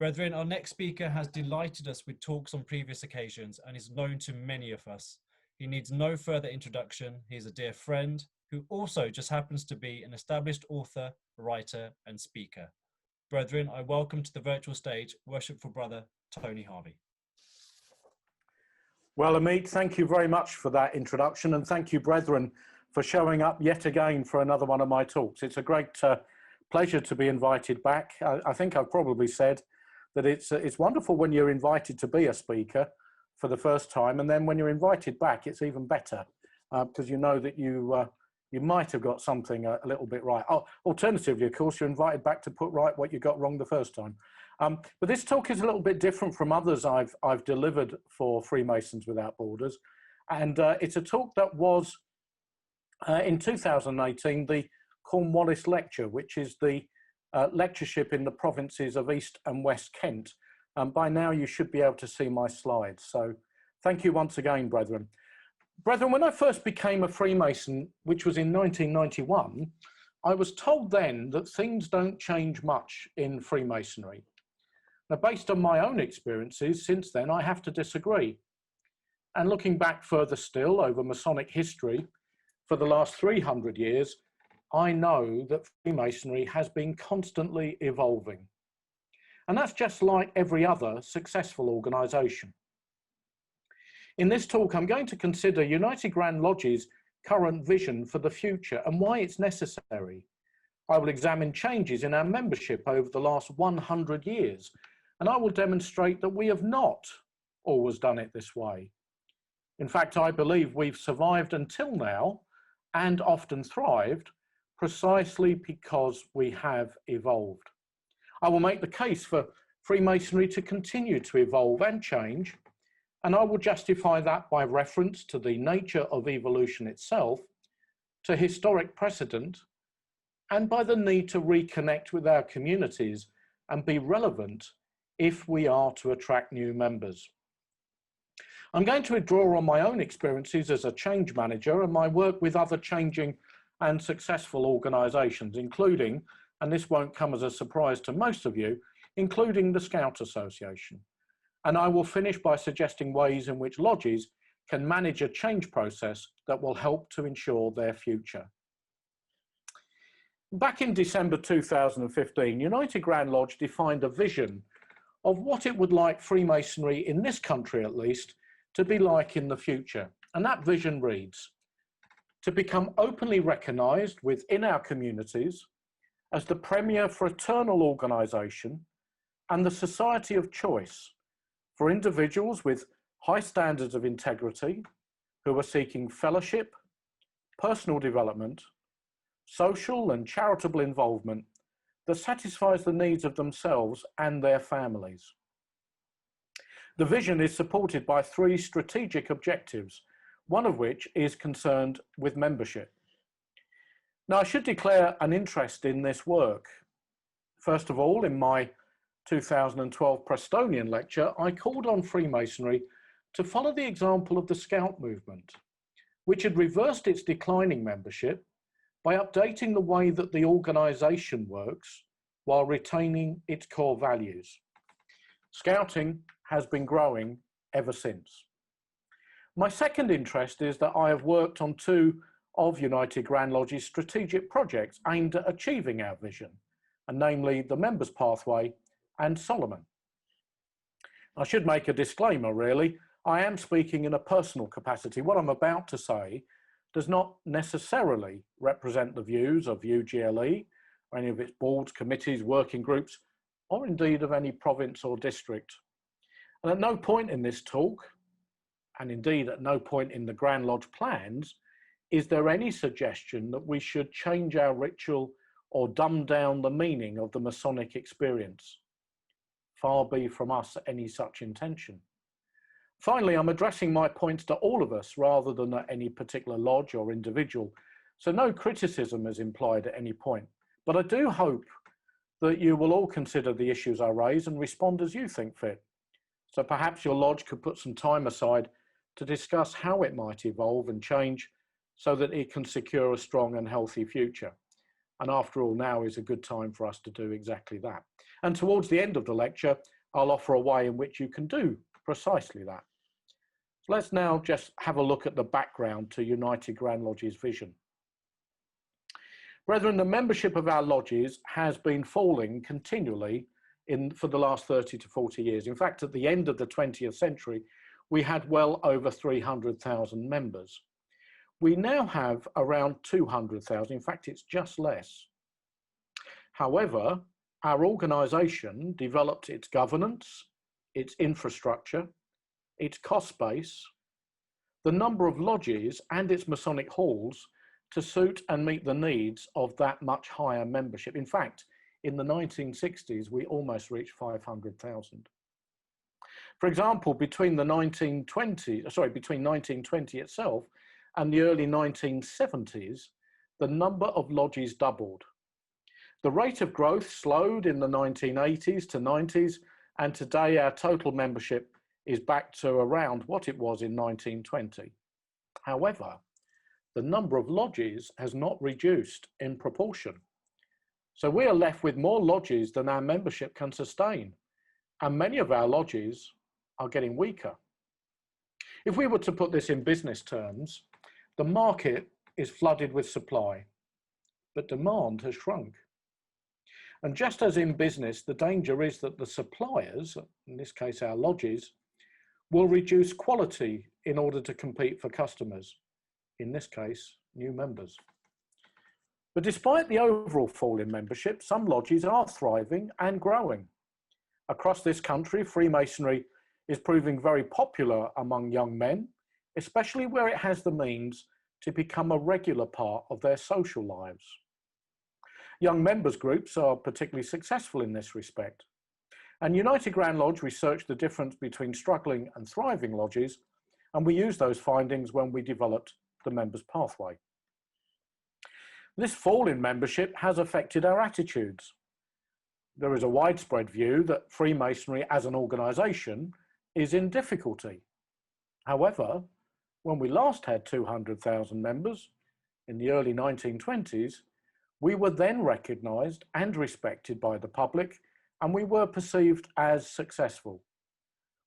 Brethren, our next speaker has delighted us with talks on previous occasions and is known to many of us. He needs no further introduction. He is a dear friend who also just happens to be an established author, writer, and speaker. Brethren, I welcome to the virtual stage Worshipful Brother Tony Harvey. Well, Amit, thank you very much for that introduction, and thank you, brethren, for showing up yet again for another one of my talks. It's a great pleasure to be invited back. I think I've probably said that it's wonderful when you're invited to be a speaker for the first time, and then when you're invited back, it's even better because you know that you might have got something a little bit right. Oh, alternatively, of course, you're invited back to put right what you got wrong the first time. But this talk is a little bit different from others I've delivered for Freemasons Without Borders, and it's a talk that was in 2018 the Cornwallis Lecture, which is the lectureship in the provinces of East and West Kent. By now you should be able to see my slides, so thank you once again, brethren. Brethren, when I first became a Freemason, which was in 1991, I was told then that things don't change much in Freemasonry. Now, based on my own experiences since then, I have to disagree. And looking back further still over Masonic history for the last 300 years, I know that Freemasonry has been constantly evolving. And that's just like every other successful organisation. In this talk, I'm going to consider United Grand Lodge's current vision for the future and why it's necessary. I will examine changes in our membership over the last 100 years, and I will demonstrate that we have not always done it this way. In fact, I believe we've survived until now and often thrived precisely because we have evolved. I will make the case for Freemasonry to continue to evolve and change, and I will justify that by reference to the nature of evolution itself, to historic precedent, and by the need to reconnect with our communities and be relevant if we are to attract new members. I'm going to draw on my own experiences as a change manager and my work with other changing and successful organisations, including, and this won't come as a surprise to most of you, including the Scout Association. And I will finish by suggesting ways in which lodges can manage a change process that will help to ensure their future. Back in December 2015, United Grand Lodge defined a vision of what it would like Freemasonry, in this country at least, to be like in the future. And that vision reads, to become openly recognised within our communities as the premier fraternal organisation and the society of choice for individuals with high standards of integrity who are seeking fellowship, personal development, social and charitable involvement that satisfies the needs of themselves and their families. The vision is supported by 3 strategic objectives, one of which is concerned with membership. Now, I should declare an interest in this work. First of all, in my 2012 Prestonian lecture, I called on Freemasonry to follow the example of the Scout movement, which had reversed its declining membership by updating the way that the organisation works while retaining its core values. Scouting has been growing ever since. My second interest is that I have worked on 2 of United Grand Lodge's strategic projects aimed at achieving our vision, and namely the Members Pathway and Solomon. I should make a disclaimer really. I am speaking in a personal capacity. What I'm about to say does not necessarily represent the views of UGLE or any of its boards, committees, working groups, or indeed of any province or district. And at no point in this talk, and indeed at no point in the Grand Lodge plans, is there any suggestion that we should change our ritual or dumb down the meaning of the Masonic experience. Far be from us any such intention. Finally, I'm addressing my points to all of us rather than at any particular lodge or individual, so no criticism is implied at any point. But I do hope that you will all consider the issues I raise and respond as you think fit. So perhaps your lodge could put some time aside to discuss how it might evolve and change so that it can secure a strong and healthy future. And after all, now is a good time for us to do exactly that. And towards the end of the lecture, I'll offer a way in which you can do precisely that. So let's now just have a look at the background to United Grand Lodge's vision. Brethren, the membership of our lodges has been falling continually for the last 30 to 40 years. In fact, at the end of the 20th century, we had well over 300,000 members. We now have around 200,000. In fact, it's just less. However, our organisation developed its governance, its infrastructure, its cost base, the number of lodges and its Masonic halls to suit and meet the needs of that much higher membership. In fact, in the 1960s, we almost reached 500,000. For example, between 1920 itself and the early 1970s, the number of lodges doubled. The rate of growth slowed in the 1980s to 90s, and today our total membership is back to around what it was in 1920. However, the number of lodges has not reduced in proportion. So we are left with more lodges than our membership can sustain, and many of our lodges are getting weaker. If we were to put this in business terms, the market is flooded with supply, but demand has shrunk. And just as in business, the danger is that the suppliers, in this case our lodges, will reduce quality in order to compete for customers, in this case, new members. But despite the overall fall in membership, some lodges are thriving and growing. Across this country, Freemasonry is proving very popular among young men, especially where it has the means to become a regular part of their social lives. Young members groups are particularly successful in this respect. And United Grand Lodge researched the difference between struggling and thriving lodges, and we used those findings when we developed the members pathway. This fall in membership has affected our attitudes. There is a widespread view that Freemasonry as an organisation is in difficulty. However, when we last had 200,000 members in the early 1920s, we were then recognised and respected by the public, and we were perceived as successful.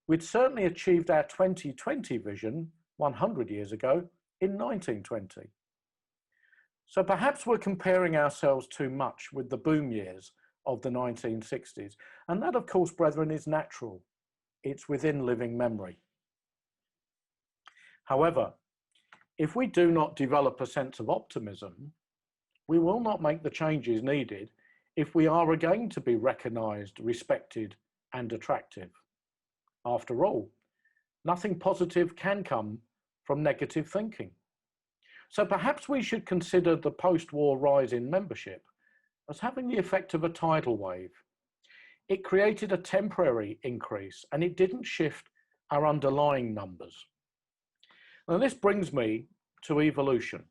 We'd certainly achieved our 2020 vision 100 years ago in 1920. So perhaps we're comparing ourselves too much with the boom years of the 1960s. And that, of course, brethren, is natural. It's within living memory. However, if we do not develop a sense of optimism, we will not make the changes needed if we are again to be recognised, respected, and attractive. After all, nothing positive can come from negative thinking. So perhaps we should consider the post-war rise in membership as having the effect of a tidal wave. It created a temporary increase and it didn't shift our underlying numbers. Now this brings me to evolution.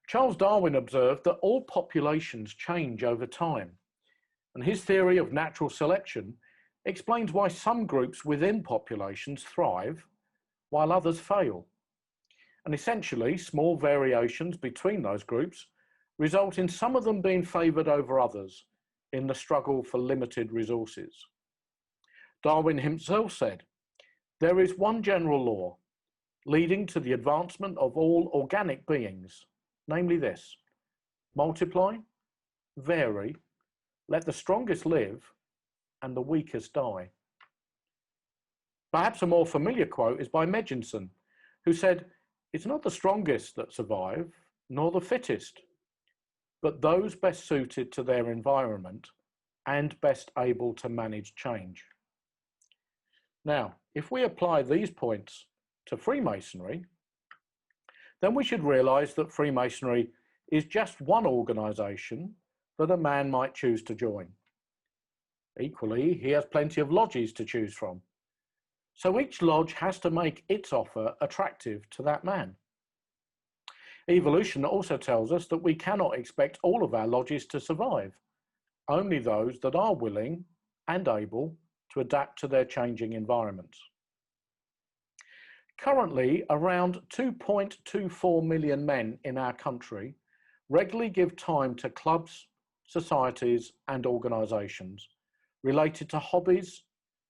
Charles Darwin observed that all populations change over time, and his theory of natural selection explains why some groups within populations thrive while others fail. And essentially, small variations between those groups result in some of them being favoured over others in the struggle for limited resources. Darwin himself said, "There is one general law leading to the advancement of all organic beings, namely this: multiply, vary, let the strongest live, and the weakest die." Perhaps a more familiar quote is by Medginson, who said, "It's not the strongest that survive, nor the fittest, but those best suited to their environment and best able to manage change." Now, if we apply these points to Freemasonry, then we should realise that Freemasonry is just one organisation that a man might choose to join. Equally, he has plenty of lodges to choose from. So each lodge has to make its offer attractive to that man. Evolution also tells us that we cannot expect all of our lodges to survive, only those that are willing and able to adapt to their changing environments. Currently, around 2.24 million men in our country regularly give time to clubs, societies and organisations related to hobbies,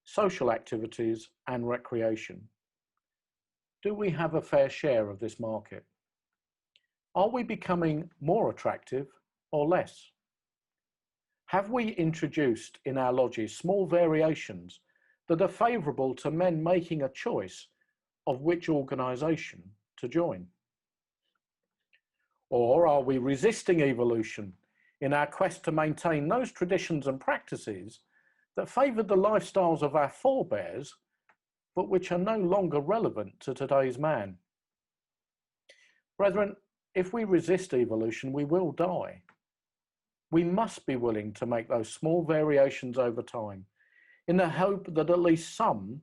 social activities and recreation? Do we have a fair share of this market? Are we becoming more attractive or less? Have we introduced in our lodges small variations that are favourable to men making a choice of which organisation to join? Or are we resisting evolution in our quest to maintain those traditions and practices that favoured the lifestyles of our forebears, but which are no longer relevant to today's man? Brethren, if we resist evolution, we will die. We must be willing to make those small variations over time in the hope that at least some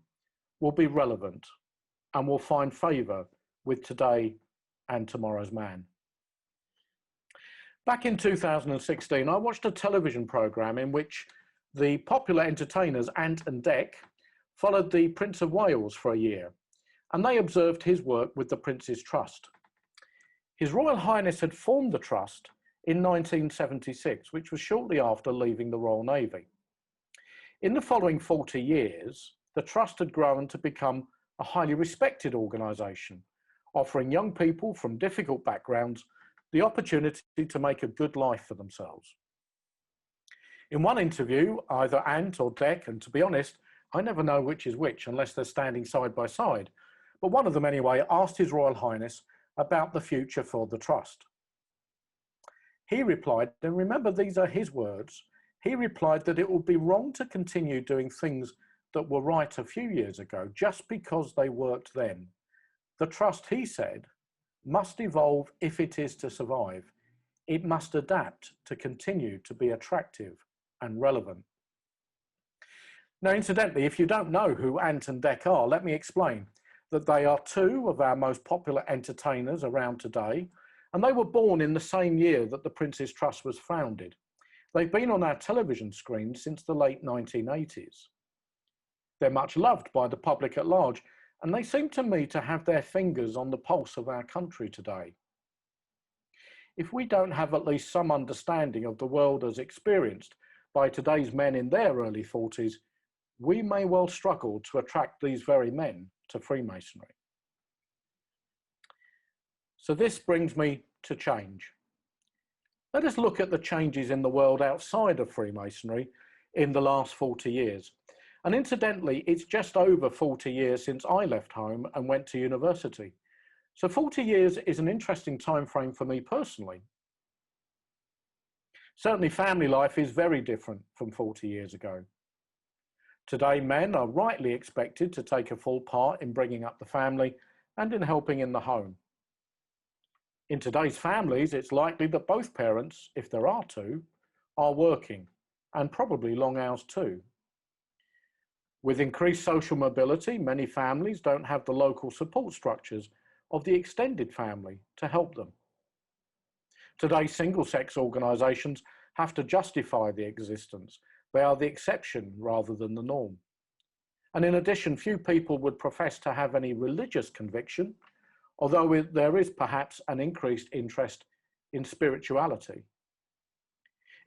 will be relevant and will find favour with today and tomorrow's man. Back in 2016, I watched a television programme in which the popular entertainers Ant and Dec followed the Prince of Wales for a year, and they observed his work with the Prince's Trust. His Royal Highness had formed the Trust in 1976, which was shortly after leaving the Royal Navy. In the following 40 years, the Trust had grown to become a highly respected organisation, offering young people from difficult backgrounds the opportunity to make a good life for themselves. In one interview, either Ant or Dec, and to be honest, I never know which is which unless they're standing side by side, but one of them anyway asked His Royal Highness about the future for the Trust. He replied, and remember these are his words, he replied that it would be wrong to continue doing things that were right a few years ago just because they worked then. The Trust, he said, must evolve if it is to survive. It must adapt to continue to be attractive and relevant. Now, incidentally, if you don't know who Ant and Dec are, let me explain that they are two of our most popular entertainers around today, and they were born in the same year that the Prince's Trust was founded. They've been on our television screens since the late 1980s. They're much loved by the public at large, and they seem to me to have their fingers on the pulse of our country today. If we don't have at least some understanding of the world as experienced by today's men in their early 40s, we may well struggle to attract these very men to Freemasonry. So this brings me to change. Let us look at the changes in the world outside of Freemasonry in the last 40 years. And incidentally, it's just over 40 years since I left home and went to university. So 40 years is an interesting time frame for me personally. Certainly family life is very different from 40 years ago. Today, men are rightly expected to take a full part in bringing up the family and in helping in the home. In today's families, it's likely that both parents, if there are two, are working, and probably long hours too. With increased social mobility, many families don't have the local support structures of the extended family to help them. Today, single-sex organisations have to justify the existence. They are the exception rather than the norm. And in addition, few people would profess to have any religious conviction, although there is perhaps an increased interest in spirituality.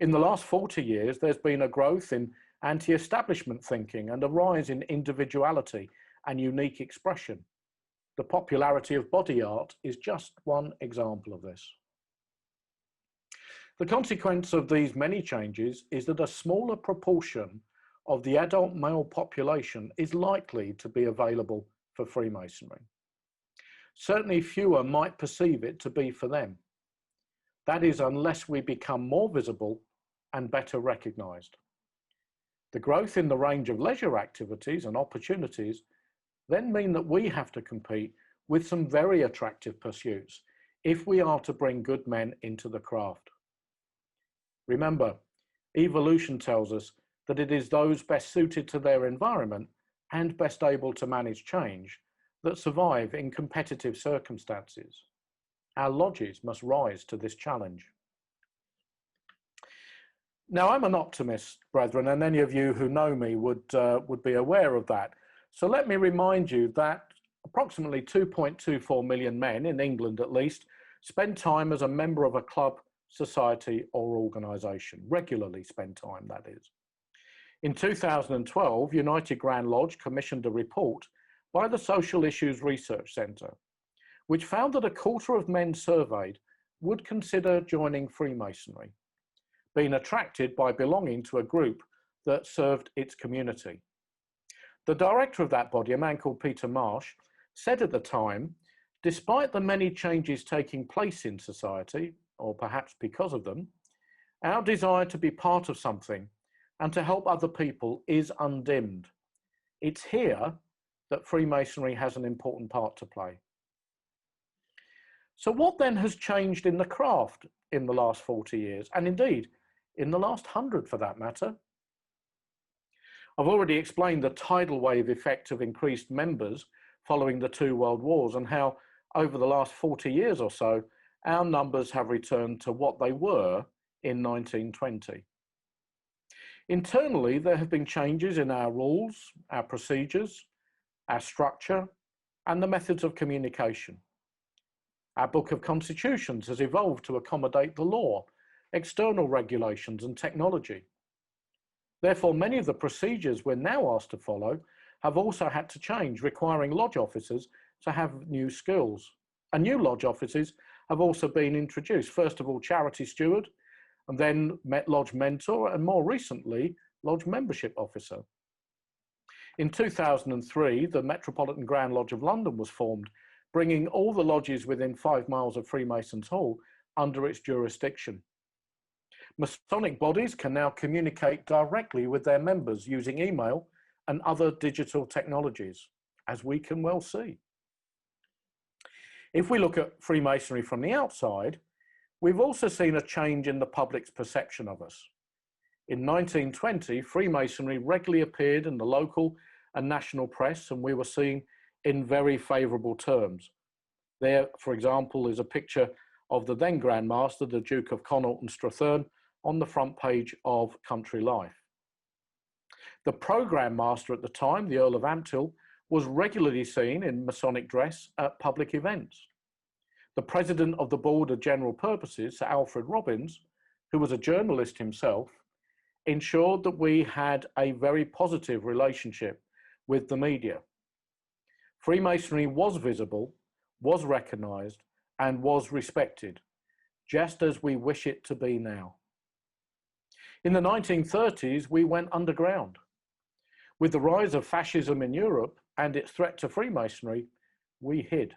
In the last 40 years, there's been a growth in anti-establishment thinking and a rise in individuality and unique expression. The popularity of body art is just one example of this. The consequence of these many changes is that a smaller proportion of the adult male population is likely to be available for Freemasonry. Certainly fewer might perceive it to be for them. That is, unless we become more visible and better recognised. The growth in the range of leisure activities and opportunities then mean that we have to compete with some very attractive pursuits if we are to bring good men into the craft. Remember, evolution tells us that it is those best suited to their environment and best able to manage change that survive in competitive circumstances. Our lodges must rise to this challenge. Now, I'm an optimist, brethren, and any of you who know me would be aware of that. So let me remind you that approximately 2.24 million men, in England at least, spend time as a member of a club society or organisation. Regularly spend time, that is. In 2012, United Grand Lodge commissioned a report by the Social Issues Research Centre, which found that a quarter of men surveyed would consider joining Freemasonry, being attracted by belonging to a group that served its community. The director of that body, a man called Peter Marsh, said at the time, despite the many changes taking place in society, or perhaps because of them, our desire to be part of something and to help other people is undimmed. It's here that Freemasonry has an important part to play. So what then has changed in the craft in the last 40 years, and indeed in the last 100 for that matter? I've already explained the tidal wave effect of increased members following the two world wars and how over the last 40 years or so, our numbers have returned to what they were in 1920. Internally, there have been changes in our rules, our procedures, our structure, and the methods of communication. Our Book of Constitutions has evolved to accommodate the law, external regulations, and technology. Therefore, many of the procedures we're now asked to follow have also had to change, requiring lodge officers to have new skills. And new lodge officers have also been introduced. First of all, charity steward, and then lodge mentor, and more recently, lodge membership officer. In 2003, the Metropolitan Grand Lodge of London was formed, bringing all the lodges within 5 miles of Freemasons Hall under its jurisdiction. Masonic bodies can now communicate directly with their members using email and other digital technologies, as we can well see. If we look at Freemasonry from the outside, we've also seen a change in the public's perception of us. In 1920, Freemasonry regularly appeared in the local and national press, and we were seen in very favourable terms. There, for example, is a picture of the then Grand Master, the Duke of Connaught and Strathearn, on the front page of Country Life. The Programme Master at the time, the Earl of Ampthill, was regularly seen in Masonic dress at public events. The President of the Board of General Purposes, Sir Alfred Robbins, who was a journalist himself, ensured that we had a very positive relationship with the media. Freemasonry was visible, was recognised, and was respected, just as we wish it to be now. In the 1930s, we went underground. With the rise of fascism in Europe and its threat to Freemasonry, we hid.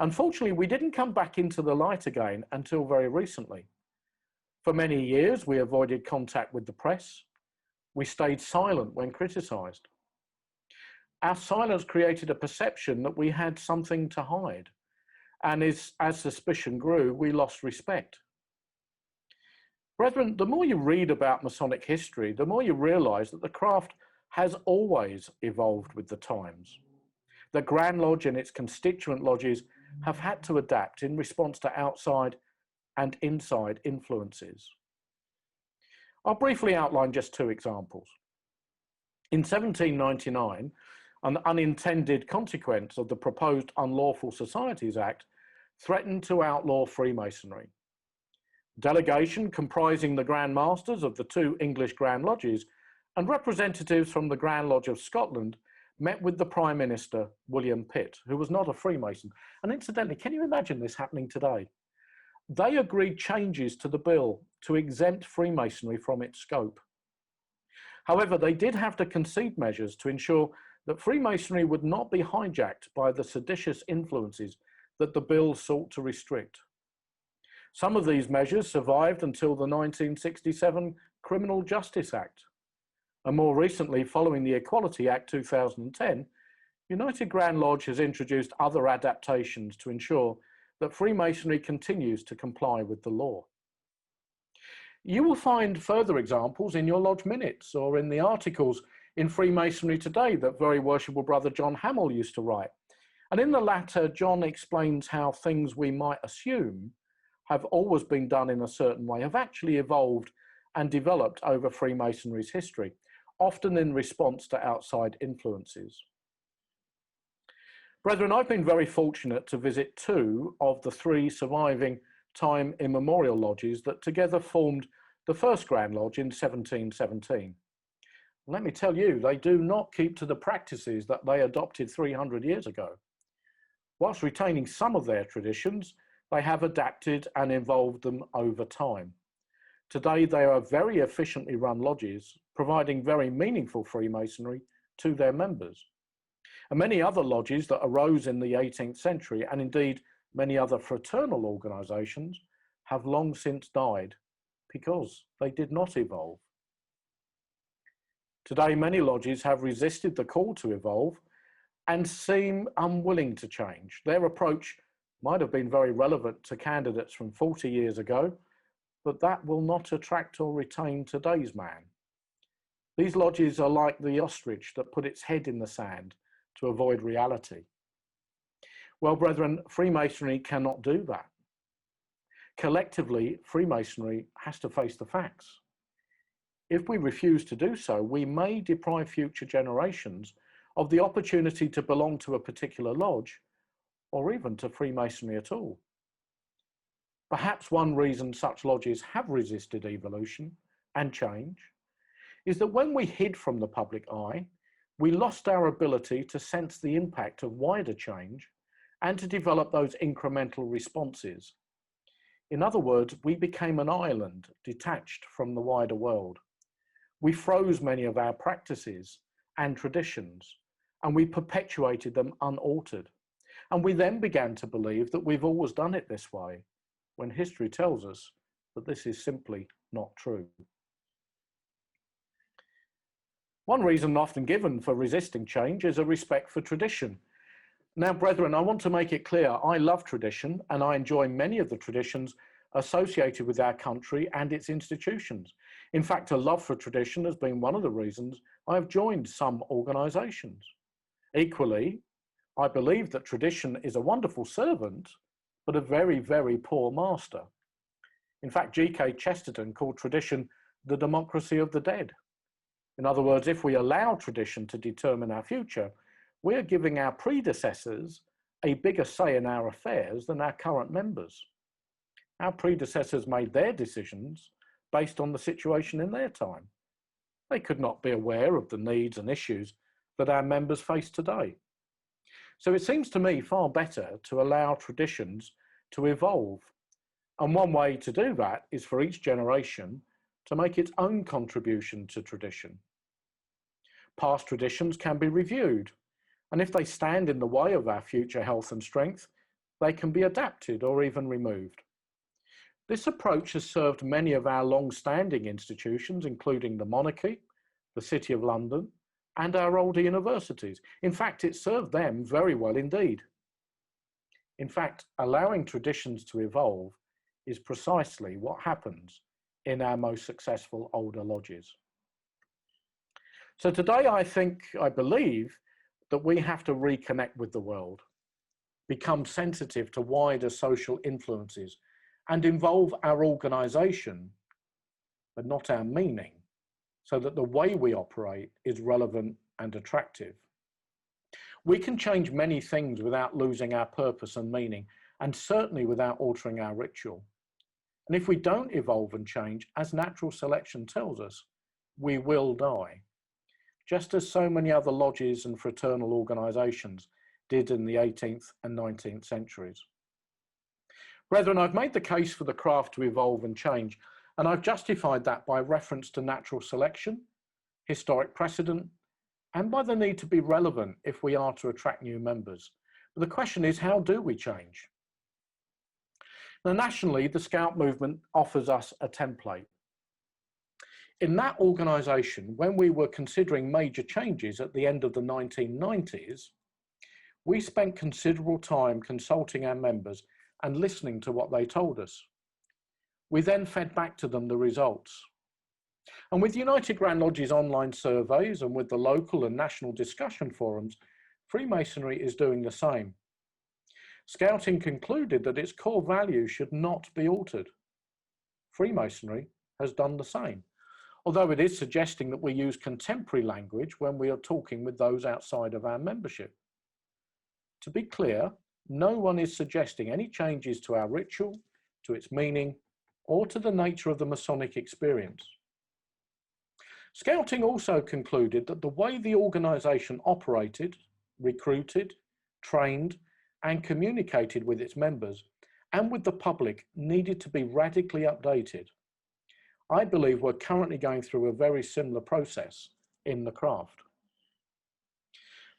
Unfortunately, we didn't come back into the light again until very recently. For many years, we avoided contact with the press. We stayed silent when criticised. Our silence created a perception that we had something to hide. And as suspicion grew, we lost respect. Brethren, the more you read about Masonic history, the more you realise that the craft has always evolved with the times. The Grand Lodge and its constituent lodges have had to adapt in response to outside and inside influences. I'll briefly outline just two examples. In 1799, an unintended consequence of the proposed Unlawful Societies Act threatened to outlaw Freemasonry. A delegation comprising the Grand Masters of the two English Grand Lodges and representatives from the Grand Lodge of Scotland met with the Prime Minister, William Pitt, who was not a Freemason. And incidentally, can you imagine this happening today? They agreed changes to the bill to exempt Freemasonry from its scope. However, they did have to concede measures to ensure that Freemasonry would not be hijacked by the seditious influences that the bill sought to restrict. Some of these measures survived until the 1967 Criminal Justice Act. And more recently, following the Equality Act 2010, United Grand Lodge has introduced other adaptations to ensure that Freemasonry continues to comply with the law. You will find further examples in your lodge minutes or in the articles in Freemasonry Today that Very Worshipful Brother John Hamill used to write. And in the latter, John explains how things we might assume have always been done in a certain way have actually evolved and developed over Freemasonry's history, often in response to outside influences. Brethren, I've been very fortunate to visit two of the three surviving time immemorial lodges that together formed the first Grand Lodge in 1717. Let me tell you, they do not keep to the practices that they adopted 300 years ago. Whilst retaining some of their traditions, they have adapted and evolved them over time. Today, they are very efficiently run lodges, providing very meaningful Freemasonry to their members. And many other lodges that arose in the 18th century, and indeed many other fraternal organisations, have long since died because they did not evolve. Today, many lodges have resisted the call to evolve and seem unwilling to change. Their approach might have been very relevant to candidates from 40 years ago, but that will not attract or retain today's man. These lodges are like the ostrich that put its head in the sand to avoid reality. Well, brethren, Freemasonry cannot do that. Collectively, Freemasonry has to face the facts. If we refuse to do so, we may deprive future generations of the opportunity to belong to a particular lodge, or even to Freemasonry at all. Perhaps one reason such lodges have resisted evolution and change is that when we hid from the public eye, we lost our ability to sense the impact of wider change and to develop those incremental responses. In other words, we became an island detached from the wider world. We froze many of our practices and traditions, and we perpetuated them unaltered. And we then began to believe that we've always done it this way, when history tells us that this is simply not true. One reason often given for resisting change is a respect for tradition. Now, brethren, I want to make it clear, I love tradition and I enjoy many of the traditions associated with our country and its institutions. In fact, a love for tradition has been one of the reasons I have joined some organisations. Equally, I believe that tradition is a wonderful servant, but a very, very poor master. In fact, G.K. Chesterton called tradition the democracy of the dead. In other words, if we allow tradition to determine our future, we're giving our predecessors a bigger say in our affairs than our current members. Our predecessors made their decisions based on the situation in their time. They could not be aware of the needs and issues that our members face today. So it seems to me far better to allow traditions to evolve. And one way to do that is for each generation to make its own contribution to tradition. Past traditions can be reviewed, and if they stand in the way of our future health and strength, they can be adapted or even removed. This approach has served many of our long-standing institutions, including the monarchy, the City of London, and our older universities. In fact, it served them very well indeed. In fact, allowing traditions to evolve is precisely what happens in our most successful older lodges. So today I believe that we have to reconnect with the world, become sensitive to wider social influences, and involve our organisation, but not our meaning, so that the way we operate is relevant and attractive. We can change many things without losing our purpose and meaning, and certainly without altering our ritual. And if we don't evolve and change, as natural selection tells us, we will die, just as so many other lodges and fraternal organisations did in the 18th and 19th centuries. Brethren, I've made the case for the craft to evolve and change, and I've justified that by reference to natural selection, historic precedent, and by the need to be relevant if we are to attract new members. But the question is, how do we change? Now, nationally, the Scout movement offers us a template. In that organisation, when we were considering major changes at the end of the 1990s, we spent considerable time consulting our members and listening to what they told us. We then fed back to them the results. And with United Grand Lodge's online surveys and with the local and national discussion forums, Freemasonry is doing the same. Scouting concluded that its core values should not be altered. Freemasonry has done the same, although it is suggesting that we use contemporary language when we are talking with those outside of our membership. To be clear, no one is suggesting any changes to our ritual, to its meaning, or to the nature of the Masonic experience. Scouting also concluded that the way the organisation operated, recruited, trained, and communicated with its members and with the public needed to be radically updated. I believe we're currently going through a very similar process in the craft.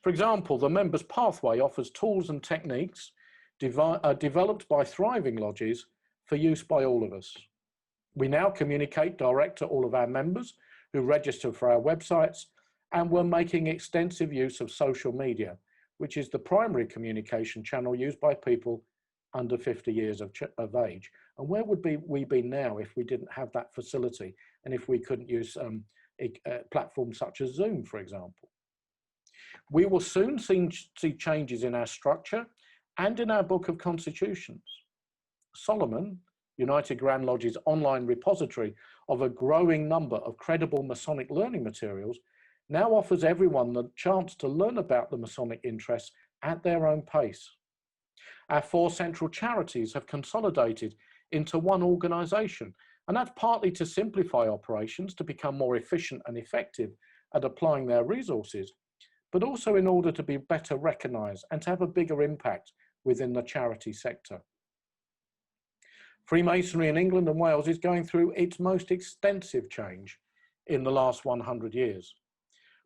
For example, the Members Pathway offers tools and techniques developed by thriving lodges for use by all of us. We now communicate direct to all of our members who register for our websites, and we're making extensive use of social media, which is the primary communication channel used by people under 50 years of age. And where would we be now if we didn't have that facility and if we couldn't use platforms such as Zoom, for example? We will soon see changes in our structure and in our Book of Constitutions. Solomon, United Grand Lodge's online repository of a growing number of credible Masonic learning materials, now offers everyone the chance to learn about the Masonic interests at their own pace. Our 4 central charities have consolidated into one organisation, and that's partly to simplify operations, to become more efficient and effective at applying their resources, but also in order to be better recognised and to have a bigger impact within the charity sector. Freemasonry in England and Wales is going through its most extensive change in the last 100 years.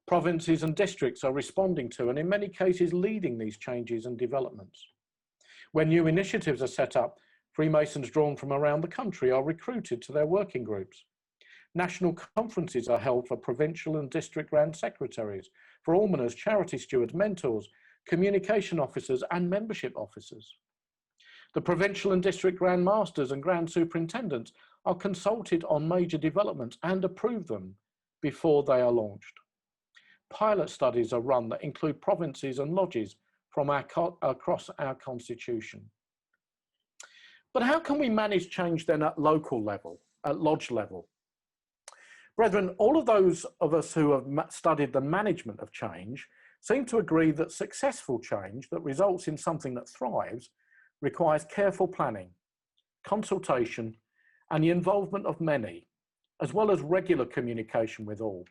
Provinces and districts are responding to, and in many cases leading, these changes and developments. When new initiatives are set up, Freemasons drawn from around the country are recruited to their working groups. National conferences are held for provincial and district grand secretaries, for almoners, charity stewards, mentors, communication officers and membership officers. The provincial and district grand masters and grand superintendents are consulted on major developments and approve them before they are launched. Pilot studies are run that include provinces and lodges from across our constitution. But how can we manage change then at local level, at lodge level? Brethren, all of those of us who have studied the management of change seem to agree that successful change that results in something that thrives requires careful planning, consultation, and the involvement of many, as well as regular communication with all.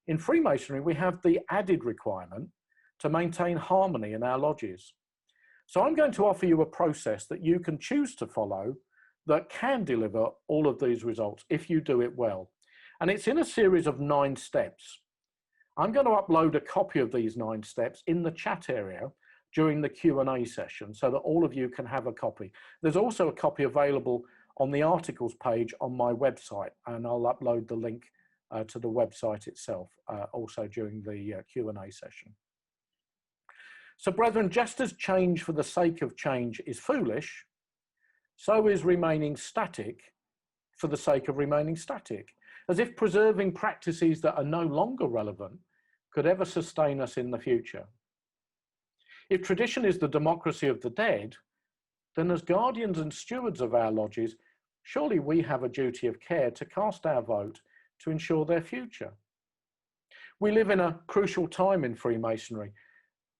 In Freemasonry, we have the added requirement to maintain harmony in our lodges. So I'm going to offer you a process that you can choose to follow that can deliver all of these results if you do it well. And it's in a series of 9 steps. I'm going to upload a copy of these 9 steps in the chat area during the Q&A session so that all of you can have a copy. There's also a copy available on the articles page on my website, and I'll upload the link to the website itself also during the Q&A session. So brethren, just as change for the sake of change is foolish, so is remaining static for the sake of remaining static, as if preserving practices that are no longer relevant could ever sustain us in the future. If tradition is the democracy of the dead, then as guardians and stewards of our lodges, surely we have a duty of care to cast our vote to ensure their future. We live in a crucial time in Freemasonry.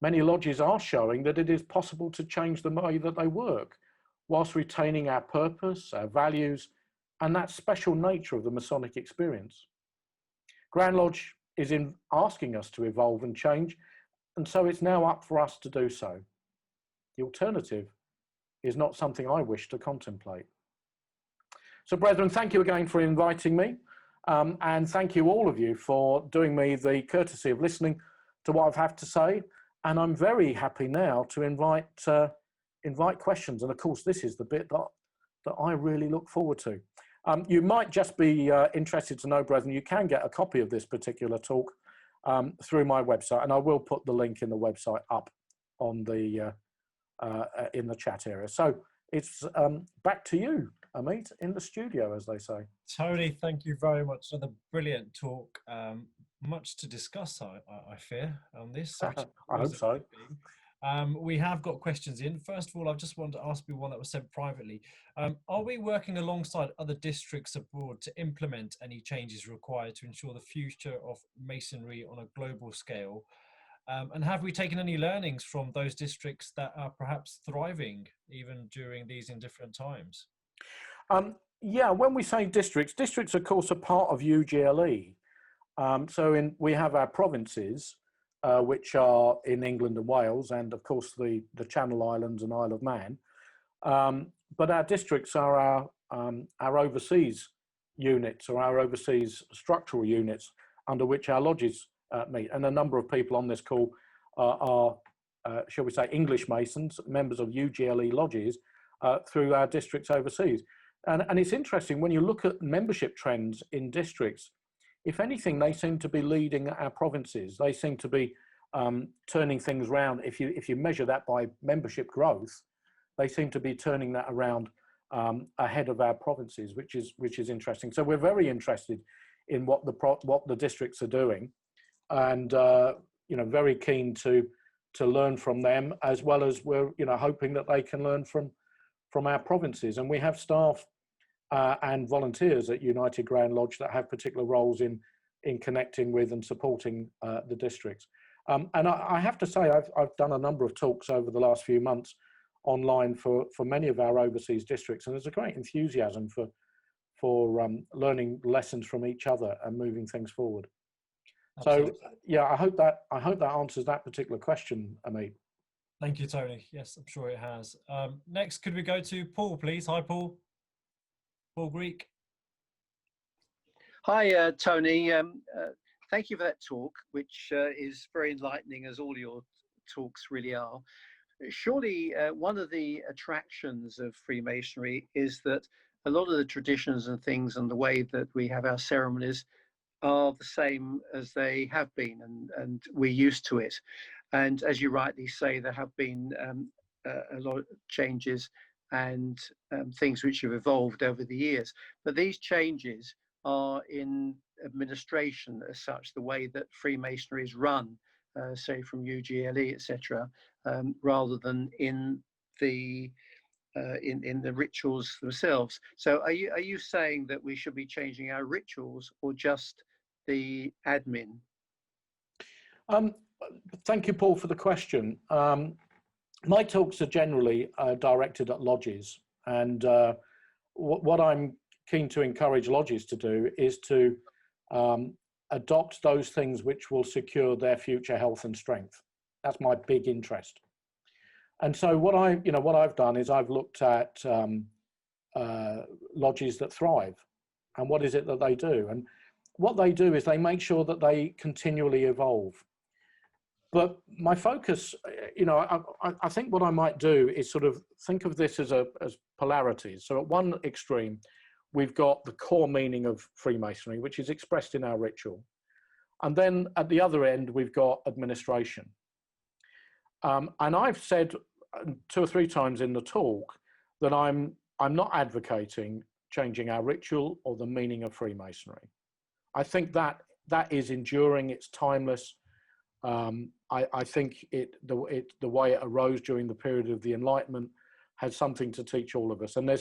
Many lodges are showing that it is possible to change the way that they work, whilst retaining our purpose, our values, and that special nature of the Masonic experience. Grand Lodge is asking us to evolve and change, and so it's now up for us to do so. The alternative is not something I wish to contemplate. So brethren, thank you again for inviting me, and thank you all of you for doing me the courtesy of listening to what I have to say. And I'm very happy now to invite questions. And of course, this is the bit that I really look forward to. You might just be interested to know, brethren, you can get a copy of this particular talk through my website, and I will put the link in the website up on the in the chat area. So it's back to you, Amit, in the studio, as they say. Tony, thank you very much for the brilliant talk. Much to discuss, I fear, on this. I hope so. We have got questions in. First of all, I just wanted to ask you one that was sent privately. Are we working alongside other districts abroad to implement any changes required to ensure the future of Masonry on a global scale? And have we taken any learnings from those districts that are perhaps thriving even during these indifferent times? Yeah, when we say districts, districts, of course, are part of UGLE. We have our provinces, which are in England and Wales, and of course the Channel Islands and Isle of Man. But our districts are our overseas units, or our overseas structural units under which our lodges meet. And a number of people on this call are shall we say, English Masons, members of UGLE lodges through our districts overseas. And it's interesting, when you look at membership trends in districts, if anything, they seem to be leading our provinces. They seem to be turning things around. If you measure that by membership growth, they seem to be turning that around ahead of our provinces, which is interesting. So we're very interested in what the districts are doing, and very keen to learn from them, as well as we're hoping that they can learn from our provinces. And we have staff and volunteers at United Grand Lodge that have particular roles in connecting with and supporting the districts. And I have to say, I've done a number of talks over the last few months online for many of our overseas districts, and there's a great enthusiasm for learning lessons from each other and moving things forward. Absolutely. So yeah, I hope that answers that particular question, Amit. Thank you, Tony. Yes, I'm sure it has. Next, could we go to Paul, please? Hi, Paul. Paul Greek. Hi, Tony. Thank you for that talk, which is very enlightening, as all your talks really are. Surely one of the attractions of Freemasonry is that a lot of the traditions and things and the way that we have our ceremonies are the same as they have been, and we're used to it. And as you rightly say, there have been a lot of changes and things which have evolved over the years. But these changes are in administration as such, the way that Freemasonry is run, say from UGLE, etc., rather than in the rituals themselves. So are you saying that we should be changing our rituals or just the admin? Thank you, Paul, for the question. My talks are generally directed at lodges, and what I'm keen to encourage lodges to do is to adopt those things which will secure their future health and strength. That's my big interest. And so what I've done is I've looked at lodges that thrive, and what is it that they do? And what they do is they make sure that they continually evolve. But my focus, I think what I might do is sort of think of this as polarities. So at one extreme, we've got the core meaning of Freemasonry, which is expressed in our ritual. And then at the other end, we've got administration. And I've said 2 or 3 times in the talk that I'm not advocating changing our ritual or the meaning of Freemasonry. I think that is enduring, it's timeless. I think the way it arose during the period of the Enlightenment has something to teach all of us, and I'm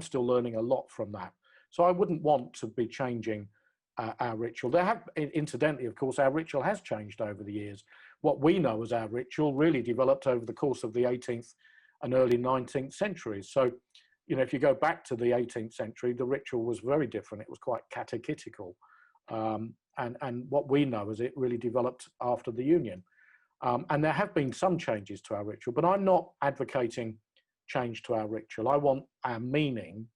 still learning a lot from that. So I wouldn't want to be changing our ritual. Incidentally, of course, our ritual has changed over the years. What we know as our ritual really developed over the course of the 18th and early 19th centuries. So, if you go back to the 18th century, the ritual was very different. It was quite catechetical. And what we know is it really developed after the Union. And there have been some changes to our ritual, but I'm not advocating change to our ritual. I want our meaning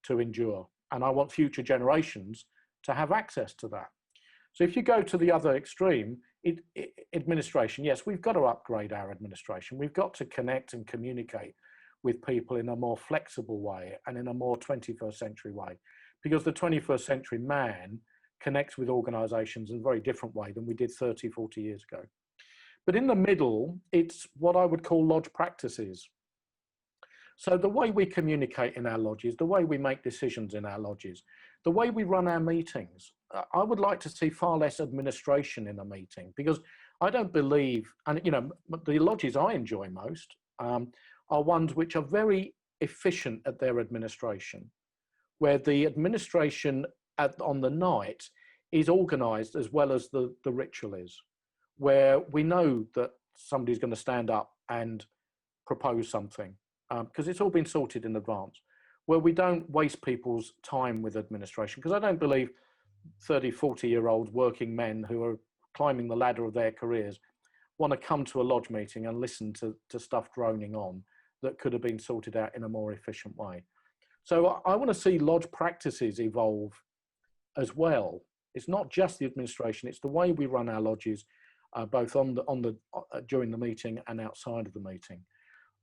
to endure, and I want future generations to have access to that. So if you go to the other extreme, administration, yes, we've got to upgrade our administration. We've got to connect and communicate with people in a more flexible way and in a more 21st century way, because the 21st century man connects with organizations in a very different way than we did 30, 40 years ago. But in the middle, it's what I would call lodge practices. So the way we communicate in our lodges, the way we make decisions in our lodges, the way we run our meetings, I would like to see far less administration in a meeting, because I don't believe, and the lodges I enjoy most are ones which are very efficient at their administration, where the administration on the night is organized as well as the ritual is, where we know that somebody's going to stand up and propose something, because it's all been sorted in advance. where we don't waste people's time with administration, because I don't believe 30, 40-year-old working men who are climbing the ladder of their careers want to come to a lodge meeting and listen to stuff droning on that could have been sorted out in a more efficient way. So I want to see lodge practices evolve as well. It's not just the administration, it's the way we run our lodges, both during the meeting and outside of the meeting.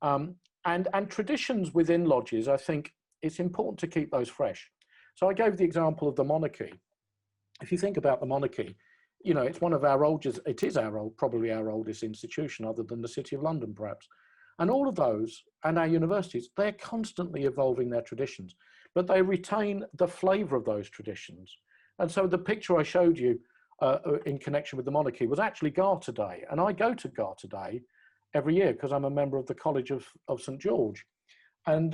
And traditions within lodges, I think it's important to keep those fresh. So I gave the example of the monarchy. If you think about the monarchy, you know, it's one of our oldest, it is probably our oldest institution, other than the City of London, perhaps. And all of those, and our universities, they're constantly evolving their traditions, but they retain the flavour of those traditions. And so the picture I showed you in connection with the monarchy was actually Garter Day. And I go to Garter Day every year because I'm a member of the College of St. George. And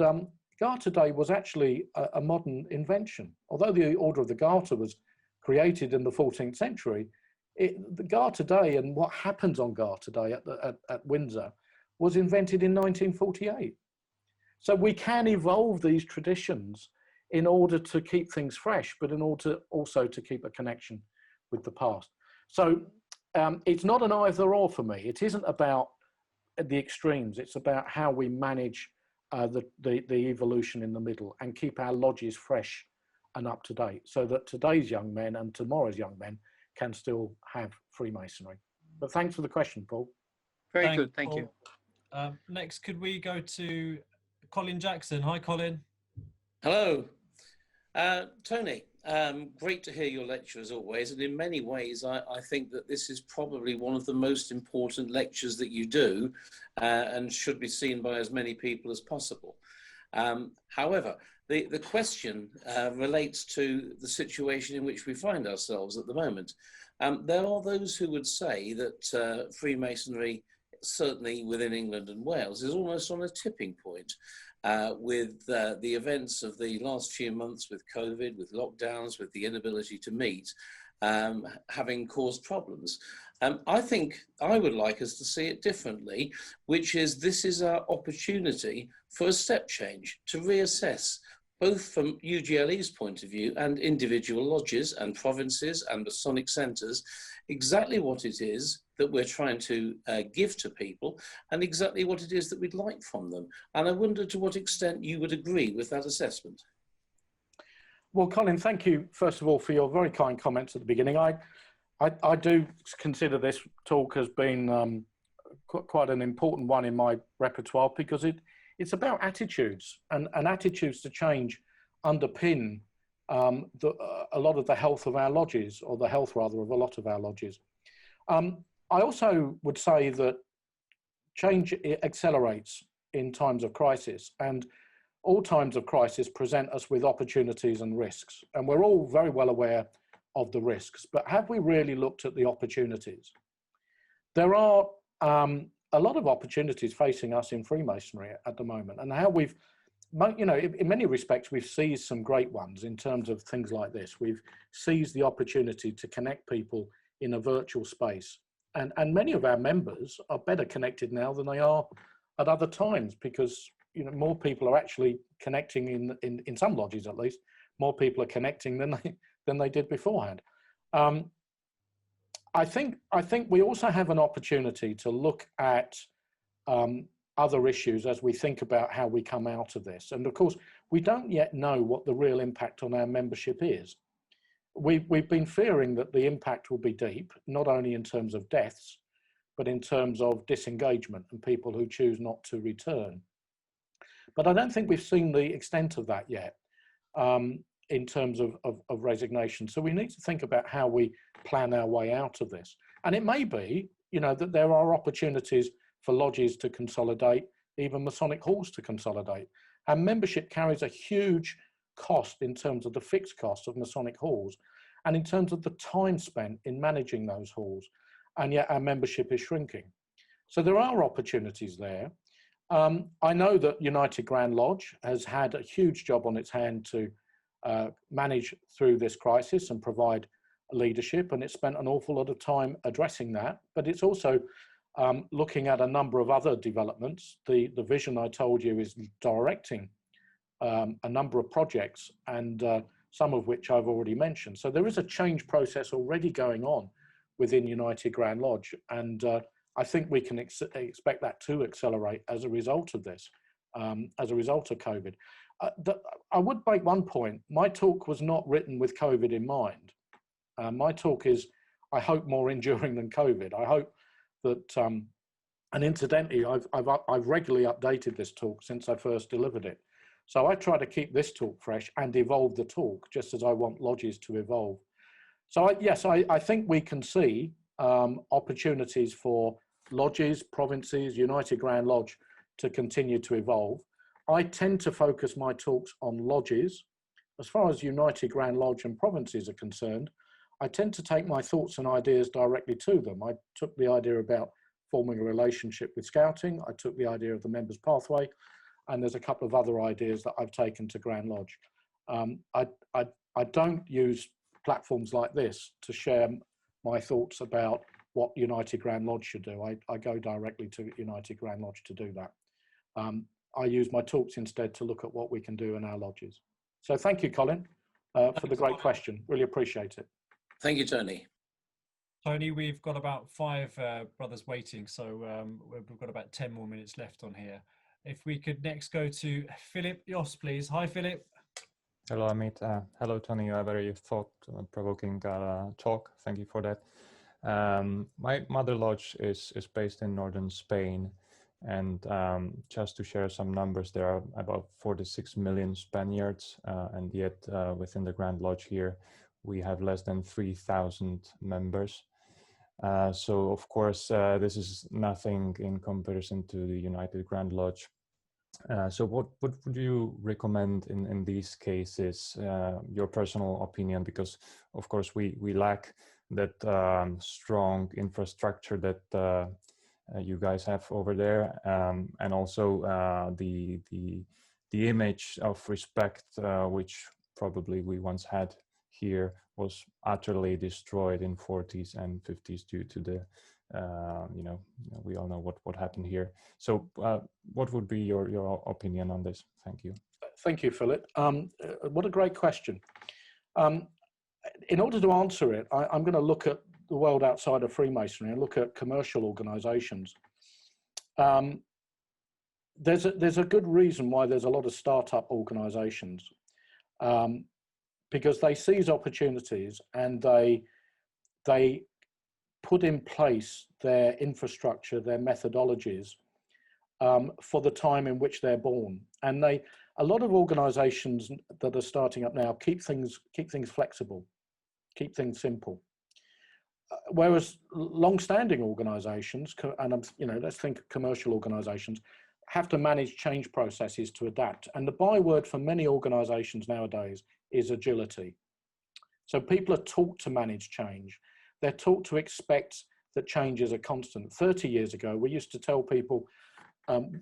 Garter Day was actually a modern invention. Although the Order of the Garter was created in the 14th century, the Garter Day and what happens on Garter Day at Windsor was invented in 1948. So we can evolve these traditions in order to keep things fresh, but in order also to keep a connection with the past. So it's not an either or for me. It isn't about the extremes. It's about how we manage the evolution in the middle and keep our lodges fresh and up to date, so that today's young men and tomorrow's young men can still have Freemasonry. But thanks for the question, Paul. Very good, thank you. Next, could we go to Colin Jackson? Hi, Colin. Hello. Tony, great to hear your lecture as always. And in many ways, I think that this is probably one of the most important lectures that you do and should be seen by as many people as possible. However, the question relates to the situation in which we find ourselves at the moment. There are those who would say that Freemasonry, certainly within England and Wales, is almost on a tipping point with the events of the last few months with COVID, with lockdowns, with the inability to meet, having caused problems. I think I would like us to see it differently, which is this is our opportunity for a step change, to reassess, both from UGLE's point of view and individual lodges and provinces and Masonic centres, exactly what it is that we're trying to give to people and exactly what it is that we'd like from them. And I wonder to what extent you would agree with that assessment. Well, Colin, thank you, first of all, for your very kind comments at the beginning. I do consider this talk as being quite an important one in my repertoire, because it's about attitudes, and attitudes to change underpin a lot of the health of our lodges, or the health rather of a lot of our lodges. I also would say that change accelerates in times of crisis, and all times of crisis present us with opportunities and risks, and we're all very well aware of the risks, but have we really looked at the opportunities? There are a lot of opportunities facing us in Freemasonry at the moment, and how we've, you know, in many respects, we've seized some great ones in terms of things like this. We've seized the opportunity to connect people in a virtual space, and many of our members are better connected now than they are at other times, because, you know, more people are actually connecting in some lodges, at least more people are connecting than they did beforehand. I think we also have an opportunity to look at other issues as we think about how we come out of this. And of course, we don't yet know what the real impact on our membership is. We've been fearing that the impact will be deep, not only in terms of deaths, but in terms of disengagement and people who choose not to return. But I don't think we've seen the extent of that yet in terms of resignation. So we need to think about how we plan our way out of this. And it may be, you know, that there are opportunities for lodges to consolidate, even Masonic halls to consolidate. And membership carries a huge cost in terms of the fixed cost of Masonic halls and in terms of the time spent in managing those halls. And yet our membership is shrinking. So there are opportunities there. I know that United Grand Lodge has had a huge job on its hand to manage through this crisis and provide leadership, and it's spent an awful lot of time addressing that, but it's also looking at a number of other developments. The vision I told you is directing a number of projects, and some of which I've already mentioned. So there is a change process already going on within United Grand Lodge, and I think we can expect that to accelerate as a result of this, as a result of COVID. I would make one point. My talk was not written with COVID in mind. My talk is, I hope, more enduring than COVID. I hope that, and incidentally, I've regularly updated this talk since I first delivered it. So I try to keep this talk fresh and evolve the talk, just as I want lodges to evolve. So yes, I think we can see opportunities for lodges, provinces, United Grand Lodge to continue to evolve. I tend to focus my talks on lodges. As far as United Grand Lodge and provinces are concerned, I tend to take my thoughts and ideas directly to them. I took the idea about forming a relationship with Scouting. I took the idea of the members pathway, and there's a couple of other ideas that I've taken to Grand Lodge. I don't use platforms like this to share my thoughts about what United Grand Lodge should do. I go directly to United Grand Lodge to do that. I use my talks instead to look at what we can do in our lodges. So thank you, Colin, for the great question. Really appreciate it. Thank you, Tony. Tony, we've got about 5 brothers waiting, so we've got about 10 more minutes left on here. If we could next go to Philip Yoss, please. Hi, Philip. Hello, Amit. Hello, Tony. A very thought-provoking talk. Thank you for that. My mother lodge is based in northern Spain, and just to share some numbers, there are about 46 million Spaniards, and yet within the Grand Lodge here, we have less than 3,000 members. So of course, this is nothing in comparison to the United Grand Lodge. So what would you recommend in these cases, your personal opinion? Because of course we lack that strong infrastructure that you guys have over there, and also the image of respect which probably we once had here was utterly destroyed in 40s and 50s due to the we all know what happened here. So what would be your opinion on this? Thank you. Thank you, Philip. What a great question. In order to answer it, I'm going to look at the world outside of Freemasonry and look at commercial organizations. There's a good reason why there's a lot of startup organizations, because they seize opportunities and they put in place their infrastructure, their methodologies for the time in which they're born. And a lot of organizations that are starting up now keep things flexible, keep things simple. Whereas long-standing organizations, and let's think of commercial organizations, have to manage change processes to adapt. And the byword for many organizations nowadays is agility. So people are taught to manage change. They're taught to expect that change is a constant. 30 years ago, we used to tell people,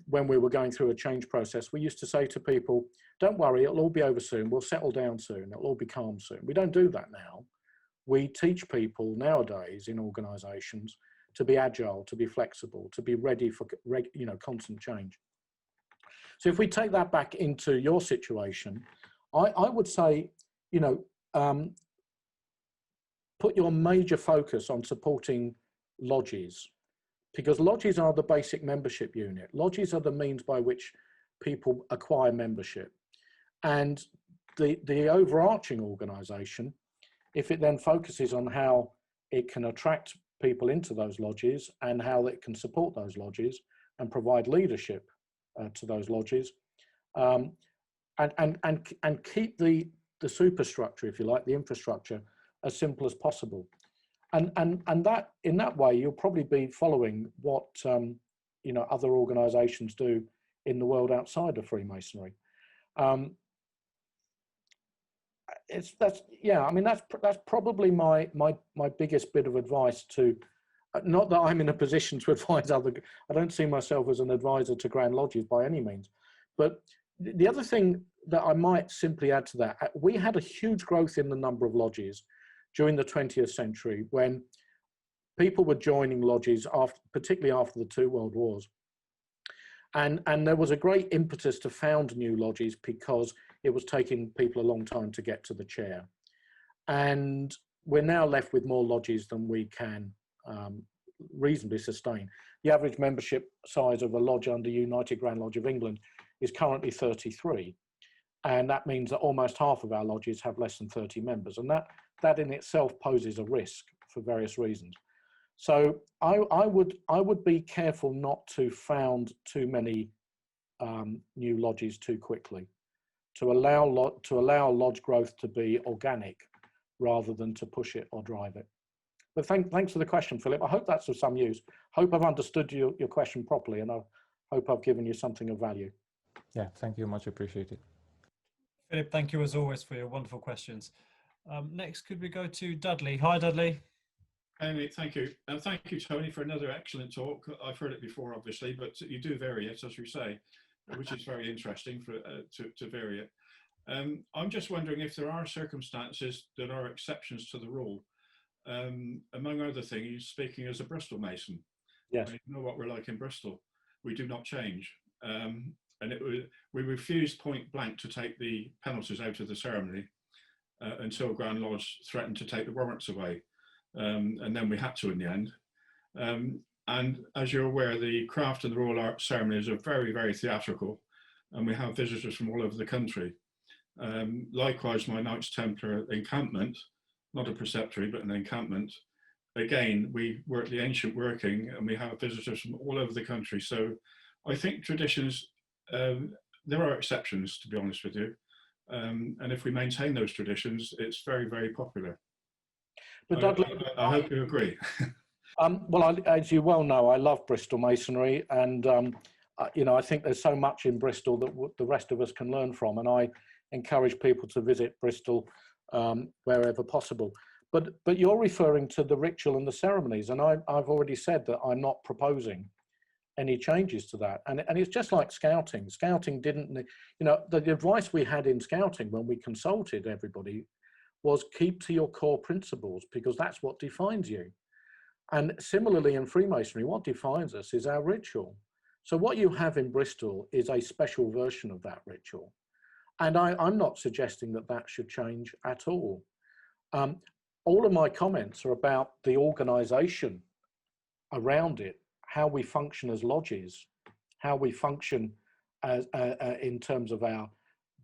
when we were going through a change process, we used to say to people, don't worry, it'll all be over soon. We'll settle down soon. It'll all be calm soon. We don't do that now. We teach people nowadays in organizations to be agile, to be flexible, to be ready for constant change. So if we take that back into your situation, I would say, put your major focus on supporting lodges, because lodges are the basic membership unit. Lodges are the means by which people acquire membership. And the overarching organization, if it then focuses on how it can attract people into those lodges and how it can support those lodges and provide leadership to those lodges, and keep the superstructure, if you like, the infrastructure, as simple as possible. And that, in that way, you'll probably be following what other organizations do in the world outside of Freemasonry. That's probably my biggest bit of advice to, not that I'm in a position to advise I don't see myself as an advisor to Grand Lodges by any means, but the other thing that I might simply add to that, we had a huge growth in the number of lodges during the 20th century when people were joining lodges, particularly after the 2 world wars. And there was a great impetus to found new lodges because it was taking people a long time to get to the chair. And we're now left with more lodges than we can reasonably sustain. The average membership size of a lodge under United Grand Lodge of England is currently 33. And that means that almost half of our lodges have less than 30 members. And that in itself poses a risk for various reasons. So I would be careful not to found too many new lodges too quickly, to allow lodge growth to be organic rather than to push it or drive it. But thanks for the question, Philip. I hope that's of some use. Hope I've understood your question properly, and I hope I've given you something of value. Yeah, thank you, much appreciated. Philip, thank you as always for your wonderful questions. Next, could we go to Dudley? Hi, Dudley. Amy, thank you. And thank you, Tony, for another excellent talk. I've heard it before, obviously, but you do vary it, as you say, which is very interesting for to vary it. I'm just wondering if there are circumstances that are exceptions to the rule. Among other things, speaking as a Bristol Mason. Yes. You know what we're like in Bristol. We do not change. And we refused point blank to take the penalties out of the ceremony until Grand Lodge threatened to take the warrants away. And then we had to in the end. And as you're aware, the craft and the Royal Art ceremonies are very, very theatrical, and we have visitors from all over the country. Likewise, my Knights Templar encampment, not a preceptory, but an encampment, again, we work the ancient working, and we have visitors from all over the country. So I think traditions, there are exceptions, to be honest with you. And if we maintain those traditions, it's very, very popular. But Dudley, I hope you agree. well, as you well know, I love Bristol Masonry, and you know, I think there's so much in Bristol that the rest of us can learn from, and I encourage people to visit Bristol wherever possible. But you're referring to the ritual and the ceremonies, and I've already said that I'm not proposing any changes to that. And it's just like Scouting. Scouting didn't, you know, the advice we had in Scouting when we consulted everybody was keep to your core principles, because that's what defines you. And similarly in Freemasonry, what defines us is our ritual. So what you have in Bristol is a special version of that ritual. And I'm not suggesting that that should change at all. All of my comments are about the organization around it, how we function as lodges, how we function as, in terms of our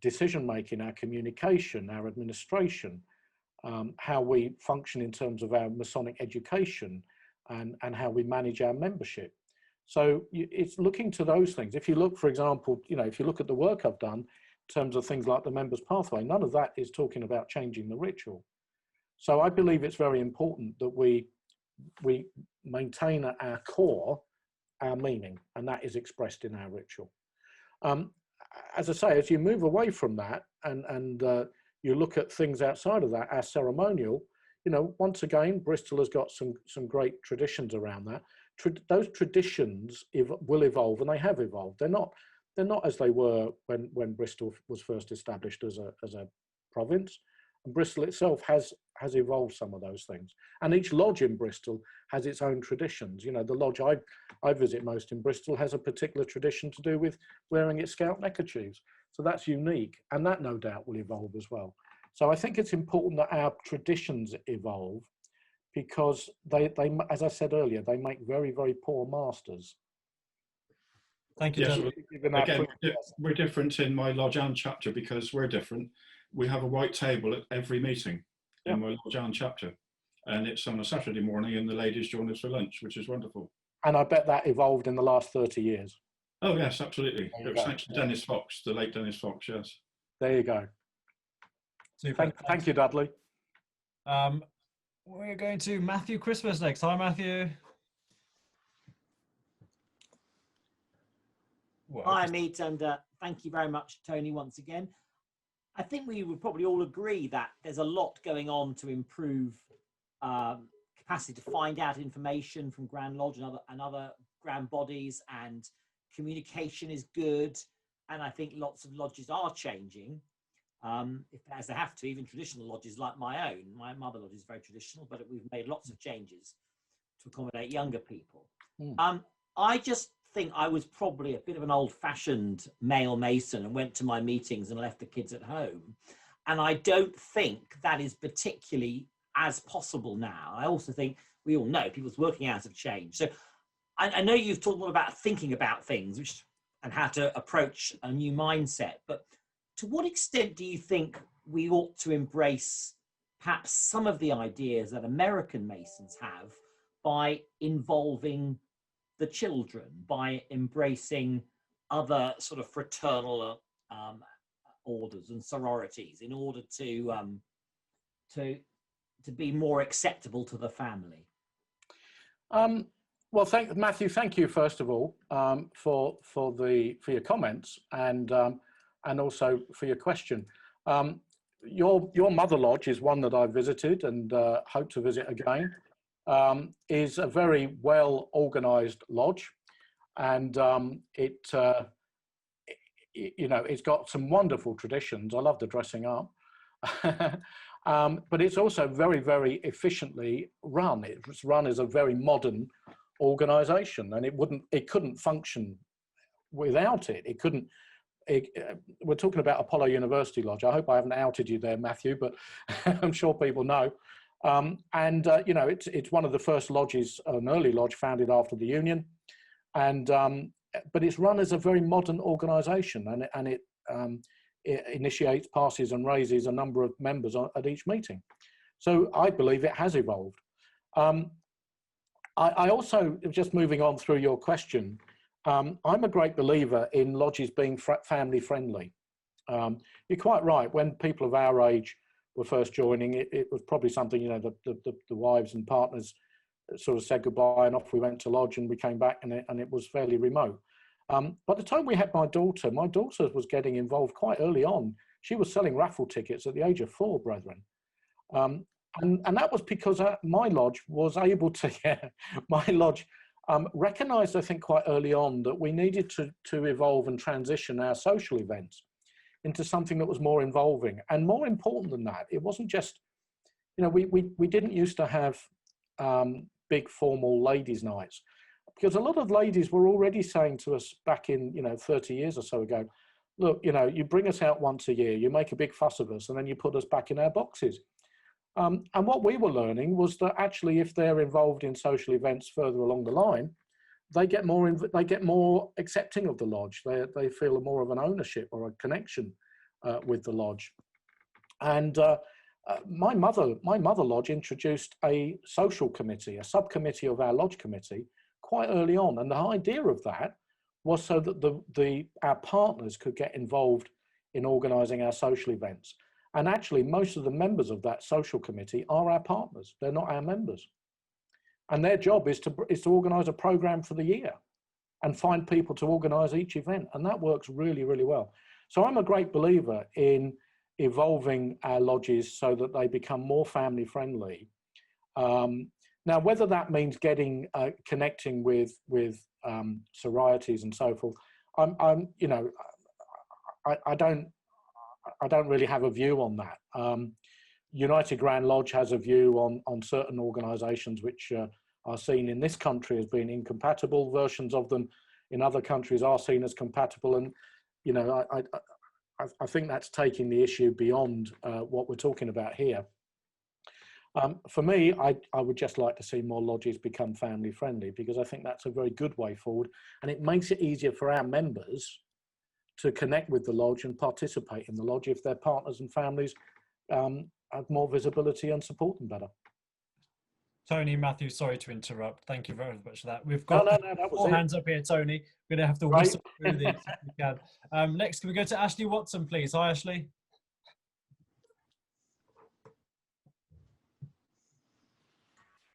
decision-making, our communication, our administration, how we function in terms of our Masonic education, and how we manage our membership. So it's looking to those things. If you look, for example, you know, if you look at the work I've done in terms of things like the Members Pathway, none of that is talking about changing the ritual. So I believe it's very important that we maintain at our core our meaning, and that is expressed in our ritual. As I say, as you move away from that and you look at things outside of that, our ceremonial, you know, once again, Bristol has got some great traditions around that. Those traditions will evolve, and they have evolved. They're not as they were when Bristol was first established as a province. And Bristol itself has evolved some of those things. And each lodge in Bristol has its own traditions. You know, the lodge I visit most in Bristol has a particular tradition to do with wearing its scout neckerchiefs. So that's unique, and that no doubt will evolve as well. So I think it's important that our traditions evolve, because they as I said earlier, they make very, very poor masters. Thank you, Yes, Dudley. again, we're different in my Lodge and chapter because we're different. We have a white table at every meeting in my Lodge and chapter, and it's on a Saturday morning, and the ladies join us for lunch, which is wonderful. And I bet that evolved in the last 30 years. Oh yes, absolutely. It was thanks to Dennis Fox, the late Dennis Fox. Yes. There you go. Super. Thank you, Dudley. We're going to Matthew Christmas next. Hi, Matthew. Well, hi, Meet, and thank you very much, Tony, once again. I think we would probably all agree that there's a lot going on to improve capacity to find out information from Grand Lodge and other grand bodies, and communication is good. And I think lots of lodges are changing, as they have to, even traditional lodges like my own. My mother lodge is very traditional, but we've made lots of changes to accommodate younger people. I just think I was probably a bit of an old-fashioned male Mason and went to my meetings and left the kids at home. And I don't think that is particularly as possible now. I also think we all know people's working hours have changed. So I know you've talked a lot about thinking about things and how to approach a new mindset, but to what extent do you think we ought to embrace perhaps some of the ideas that American Masons have by involving the children, by embracing other sort of fraternal orders and sororities in order to be more acceptable to the family? Well, Matthew, thank you first of all for your comments and also for your question. Your mother lodge is one that I visited and hope to visit again. Is a very well organized lodge, and it's got some wonderful traditions. I love the dressing up. But it's also very, very efficiently run. It's run as a very modern organization, and it couldn't function without it. We're talking about Apollo University Lodge. I hope I haven't outed you there, Matthew, but I'm sure people know. It's one of the first lodges, an early lodge founded after the Union, but it's run as a very modern organisation, and it initiates, passes, and raises a number of members at each meeting. So I believe it has evolved. I also, just moving on through your question, I'm a great believer in lodges being family friendly. You're quite right. When people of our age were first joining, it was probably something, the wives and partners sort of said goodbye and off we went to lodge, and we came back and it was fairly remote. By the time we had my daughter was getting involved quite early on. She was selling raffle tickets at the age of 4, brethren. And that was because my lodge was able to, my lodge recognized, I think, quite early on that we needed to evolve and transition our social events into something that was more involving. And more important than that, it wasn't just, we didn't used to have big formal ladies' nights, because a lot of ladies were already saying to us back in, 30 years or so ago, look, you bring us out once a year, you make a big fuss of us, and then you put us back in our boxes. And what we were learning was that actually, if they're involved in social events further along the line, they get more accepting of the lodge. They feel more of an ownership or a connection with the lodge. And my mother lodge introduced a social committee, a subcommittee of our lodge committee, quite early on. And the idea of that was so that our partners could get involved in organising our social events. And actually, most of the members of that social committee are our partners. They're not our members. And their job is to organise a programme for the year and find people to organise each event. And that works really, really well. So I'm a great believer in evolving our lodges so that they become more family friendly. Now, whether that means connecting with sororities and so forth, I don't really have a view on that. United Grand Lodge has a view on certain organisations which are seen in this country as being incompatible. Versions of them in other countries are seen as compatible, and I think that's taking the issue beyond what we're talking about here. For me, I would just like to see more lodges become family friendly, because I think that's a very good way forward, and it makes it easier for our members to connect with the lodge and participate in the lodge if their partners and families have more visibility and support them better. Tony, Matthew, sorry to interrupt. Thank you very much for that. We've got four hands up here, Tony. We're going to have to whistle through these if we can. Next, can we go to Ashley Watson, please? Hi, Ashley.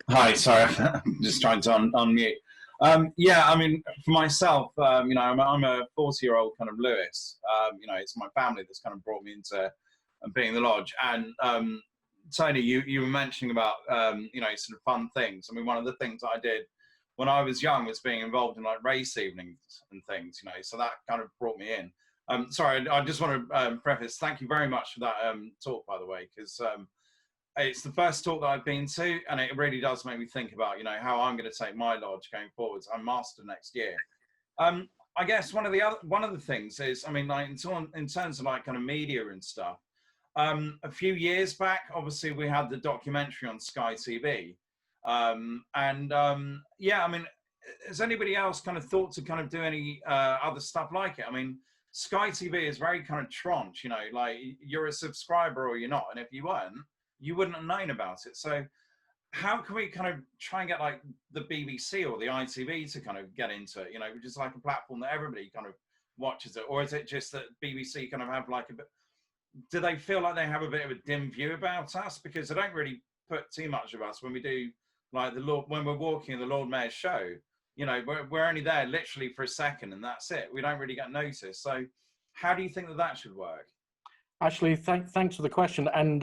Hi, sorry, I'm just trying to unmute. Yeah, I mean, for myself, I'm a 40-year-old kind of Lewis. It's my family that's kind of brought me into being in the lodge. And Tony, you were mentioning about, sort of fun things. I mean, one of the things I did when I was young was being involved in like race evenings and things, so that kind of brought me in. Sorry, I just want to preface, thank you very much for that talk, by the way, because it's the first talk that I've been to, and it really does make me think about, how I'm going to take my lodge going forwards. I'm master next year. I guess one of the things is, I mean, like in terms of like kind of media and stuff. A few years back, obviously, we had the documentary on Sky TV, yeah, I mean, has anybody else kind of thought to kind of do any other stuff like it? I mean, Sky TV is very kind of tranche, you know, like you're a subscriber or you're not, and if you weren't, you wouldn't have known about it. So how can we kind of try and get like the BBC or the ITV to kind of get into it, you know, which is like a platform that everybody kind of watches it? Or is it just that BBC kind of have like a bit, do they feel like they have a bit of a dim view about us? Because they don't really put too much of us when we do like when we're walking in the Lord Mayor's show, you know, we're only there literally for a second and that's it. We don't really get noticed. So how do you think that should work? Ashley, thanks for the question, and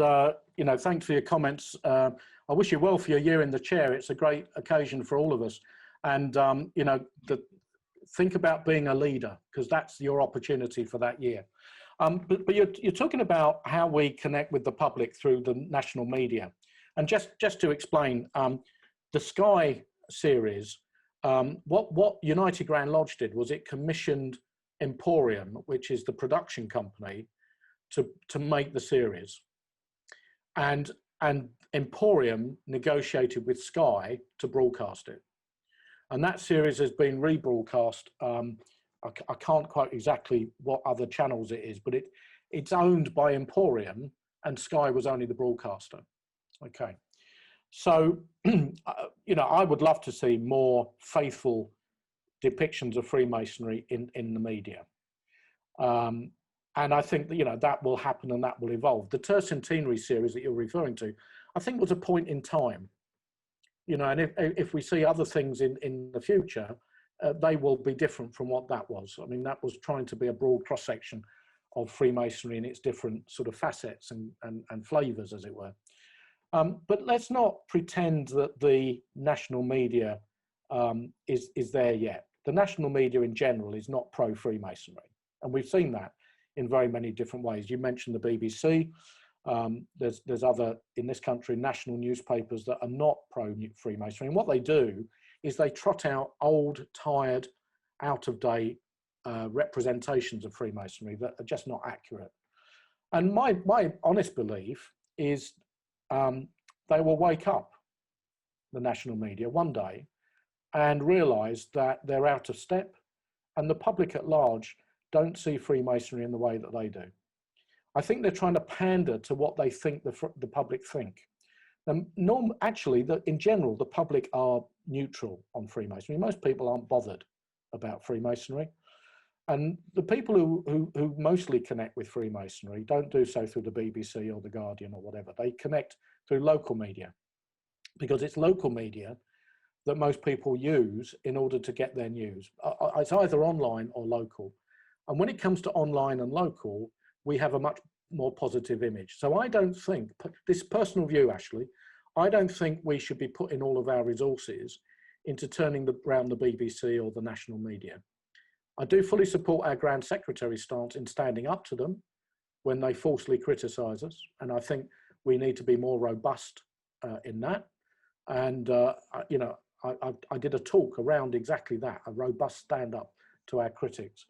you know, thanks for your comments. I wish you well for your year in the chair. It's a great occasion for all of us, and you know, think about being a leader, because that's your opportunity for that year. But you're talking about how we connect with the public through the national media, and just to explain, the Sky series, what United Grand Lodge did was it commissioned Emporium, which is the production company, to make the series, and Emporium negotiated with Sky to broadcast it, and that series has been rebroadcast. I can't quote exactly what other channels it is, but it's owned by Emporium, and Sky was only the broadcaster. Okay, so you know, I would love to see more faithful depictions of Freemasonry in the media. And I think that, you know, that will happen and that will evolve. The Tercentenary series that you're referring to, I think was a point in time, you know, and if we see other things in the future, they will be different from what that was. I mean, that was trying to be a broad cross-section of Freemasonry in its different sort of facets and flavors, as it were. But let's not pretend that the national media is there yet. The national media in general is not pro-Freemasonry, and we've seen that in very many different ways. You mentioned the BBC. There's other, in this country, national newspapers that are not pro-Freemasonry. And what they do is they trot out old, tired, out-of-date representations of Freemasonry that are just not accurate. And my honest belief is they will wake up, the national media, one day and realise that they're out of step, and the public at large don't see Freemasonry in the way that they do. I think they're trying to pander to what they think the public think. And actually, in general, the public are neutral on Freemasonry. Most people aren't bothered about Freemasonry. And the people who mostly connect with Freemasonry don't do so through the BBC or the Guardian or whatever. They connect through local media, because it's local media that most people use in order to get their news. It's either online or local. And when it comes to online and local, we have a much more positive image. So I don't think, this personal view, Ashley, I don't think we should be putting all of our resources into turning around the BBC or the national media. I do fully support our Grand Secretary's stance in standing up to them when they falsely criticise us. And I think we need to be more robust in that. And, you know, I did a talk around exactly that, a robust stand up to our critics.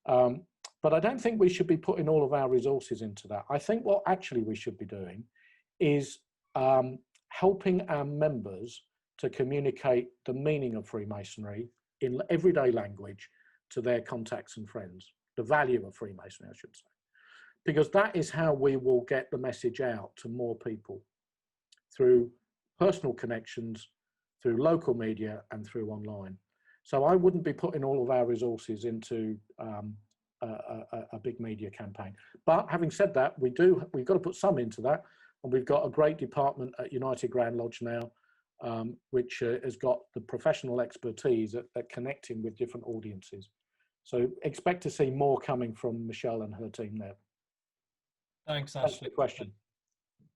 But I don't think we should be putting all of our resources into that. I think what actually we should be doing is helping our members to communicate the meaning of Freemasonry in everyday language to their contacts and friends, the value of Freemasonry, I should say, because that is how we will get the message out to more people, through personal connections, through local media and through online. So I wouldn't be putting all of our resources into a big media campaign. But having said that, we've got to put some into that. And we've got a great department at United Grand Lodge now, which has got the professional expertise at connecting with different audiences. So expect to see more coming from Michelle and her team there. Thanks, Ashley. That's the question.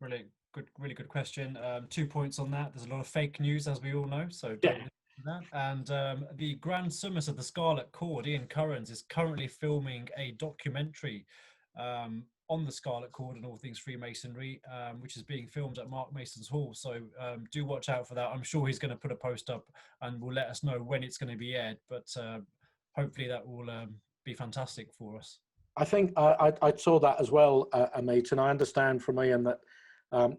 Brilliant. Good, really good question. 2 points on that. There's a lot of fake news, as we all know, so don't listen to that. And the Grand Summit of the Scarlet Cord, Ian Currens, is currently filming a documentary on the Scarlet Cord and all things Freemasonry, which is being filmed at Mark Mason's Hall. So do watch out for that. I'm sure he's going to put a post up and will let us know when it's going to be aired. But hopefully that will be fantastic for us. I think I saw that as well, Amit, and I understand from Ian that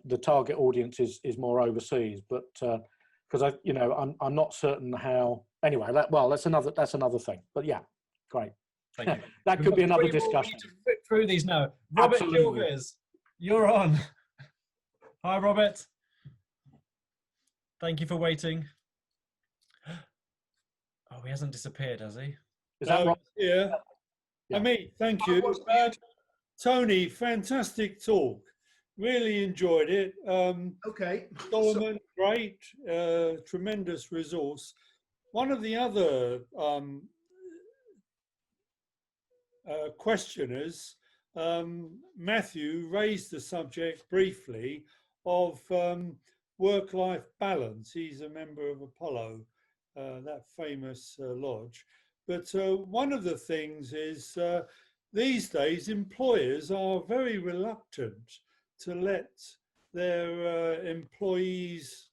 the target audience is more overseas, but because I'm not certain how. Anyway, that's another thing. But yeah, great. Thank you. That We've could got be another 3 more. We discussion. need to flip through these now. Robert Absolutely. Gilvez, you're on. Hi, Robert. Thank you for waiting. Oh, he hasn't disappeared, has he? Is that right? Yeah. Yeah. Amit, thank you. Tony, fantastic talk. Really enjoyed it. Okay. Solomon, great, tremendous resource. One of the other questioners, Matthew, raised the subject briefly of work-life balance. He's a member of Apollo, that famous lodge. But one of the things is these days employers are very reluctant to let their employees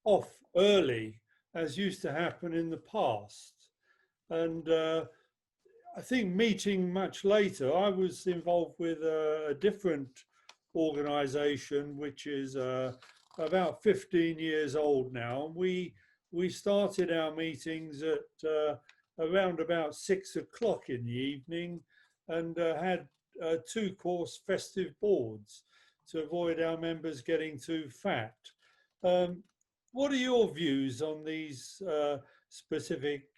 off early, as used to happen in the past. And I think meeting much later, I was involved with a different organization, which is about 15 years old now. We started our meetings at around about 6 o'clock in the evening, and had 2-course festive boards to avoid our members getting too fat. What are your views on these specific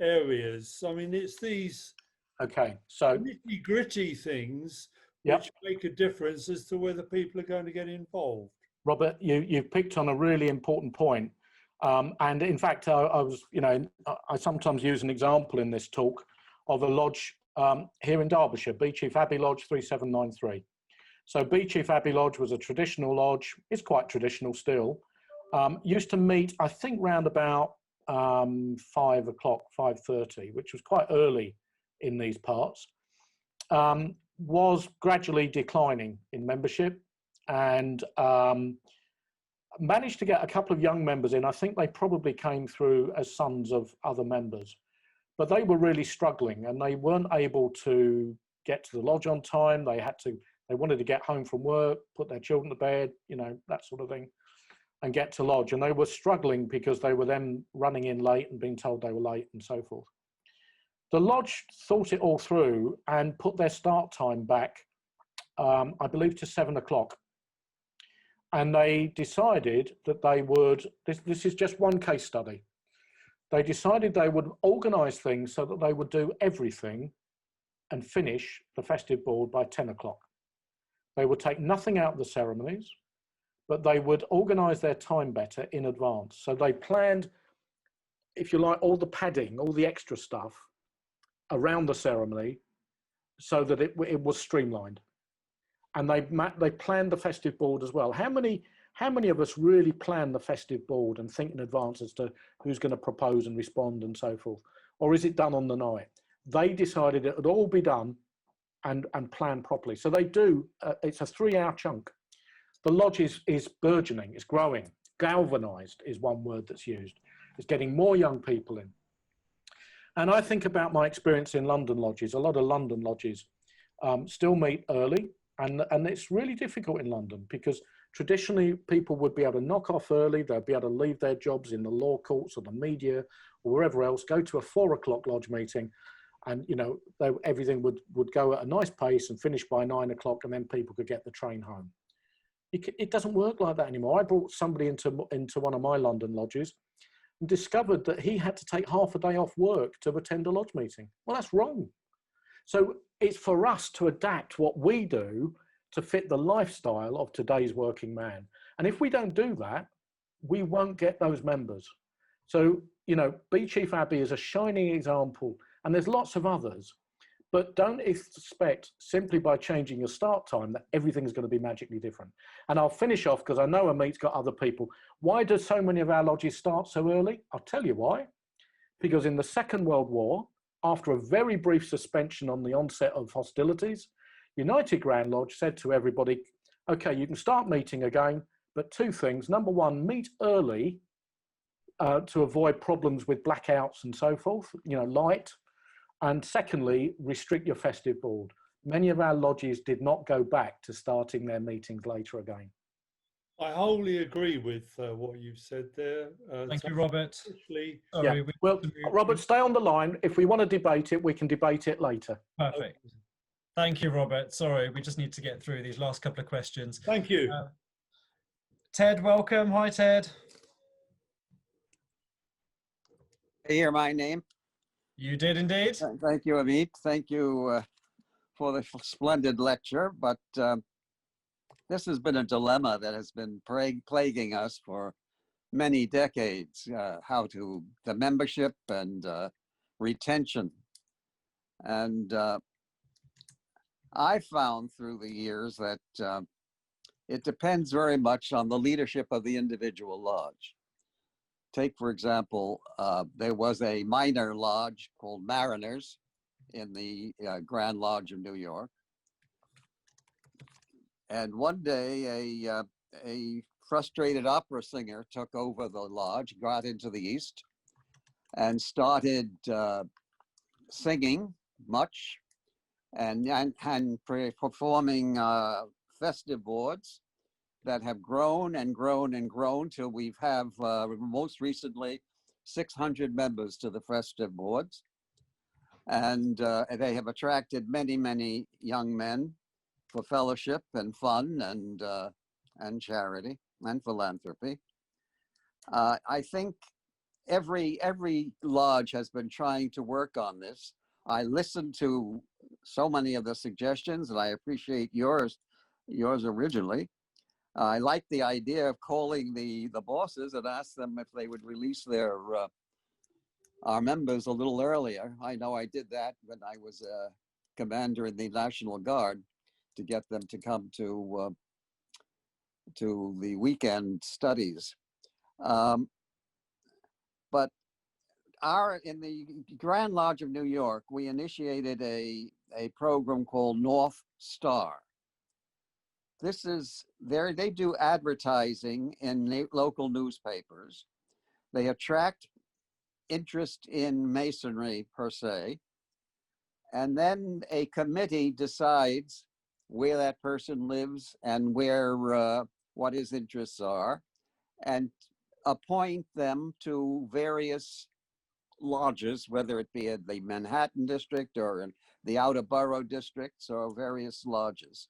areas? I mean, it's these So nitty-gritty things Yep. which make a difference as to whether people are going to get involved. Robert, you've picked on a really important point. And in fact, I sometimes use an example in this talk of a lodge here in Derbyshire, Beechief Abbey Lodge 3793. So Beechief Abbey Lodge was a traditional lodge. It's quite traditional still. Used to meet, I think, round about 5 o'clock, 5:30, which was quite early in these parts. Was gradually declining in membership, and managed to get a couple of young members in. I think they probably came through as sons of other members, but they were really struggling and they weren't able to get to the lodge on time. They wanted to get home from work, put their children to bed, that sort of thing, and get to lodge. And they were struggling because they were then running in late and being told they were late and so forth. The lodge thought it all through and put their start time back, I believe, to 7 o'clock. And they decided that they would, this is just one case study. They decided they would organise things so that they would do everything and finish the festive board by 10 o'clock. They would take nothing out of the ceremonies, but they would organise their time better in advance. So they planned, if you like, all the padding, all the extra stuff around the ceremony so that it was streamlined. And they planned the festive board as well. How many of us really plan the festive board and think in advance as to who's going to propose and respond and so forth? Or is it done on the night? They decided it would all be done and planned properly. So they do, it's a 3-hour chunk. The lodge is burgeoning, it's growing. Galvanized is one word that's used. It's getting more young people in. And I think about my experience in London lodges. A lot of London lodges still meet early. And it's really difficult in London because traditionally people would be able to knock off early. They'd be able to leave their jobs in the law courts or the media or wherever else, go to a 4 o'clock lodge meeting, and everything would go at a nice pace and finish by 9 o'clock, and then people could get the train home. It doesn't work like that anymore. I brought somebody into one of my London lodges and discovered that he had to take half a day off work to attend a lodge meeting. Well, that's wrong. So it's for us to adapt what we do to fit the lifestyle of today's working man. And if we don't do that, we won't get those members. So, Beechief Abbey is a shining example, and there's lots of others. But don't expect simply by changing your start time that everything's going to be magically different. And I'll finish off because I know Amit's got other people. Why do so many of our lodges start so early? I'll tell you why. Because in the Second World War, after a very brief suspension on the onset of hostilities, United Grand Lodge said to everybody, okay, you can start meeting again, but 2 things. Number 1, meet early to avoid problems with blackouts and so forth, you know, light. And secondly, restrict your festive board. Many of our lodges did not go back to starting their meetings later again. I wholly agree with what you've said there. Thank you, Tony, Robert. especially- Sorry, Yeah. we Well, need to move- Robert, stay on the line. If we want to debate it, we can debate it later. Perfect. Thank you, Robert. Sorry, we just need to get through these last couple of questions. Thank you. Ted, welcome. Hi, Ted. Hear my name. You did indeed. Thank you, Amit. Thank you for the splendid lecture. But this has been a dilemma that has been plaguing us for many decades. How to the membership and retention, and I found through the years that it depends very much on the leadership of the individual lodge. Take, for example, there was a minor lodge called Mariners in the Grand Lodge of New York. And one day, a frustrated opera singer took over the lodge, got into the East, and started singing much and performing festive boards that have grown and grown and grown till we have most recently 600 members to the festive boards. And they have attracted many, many young men for fellowship and fun and charity and philanthropy. I think every lodge has been trying to work on this. I listened to so many of the suggestions, and I appreciate yours originally. I like the idea of calling the bosses and ask them if they would release our members a little earlier. I know I did that when I was a commander in the National Guard, to get them to come to the weekend studies. But in the Grand Lodge of New York, we initiated a program called North Star. This is they do advertising in local newspapers. They attract interest in Masonry per se, and then a committee decides where that person lives and where what his interests are, and appoint them to various lodges, whether it be in the Manhattan district or in the outer borough districts or various lodges.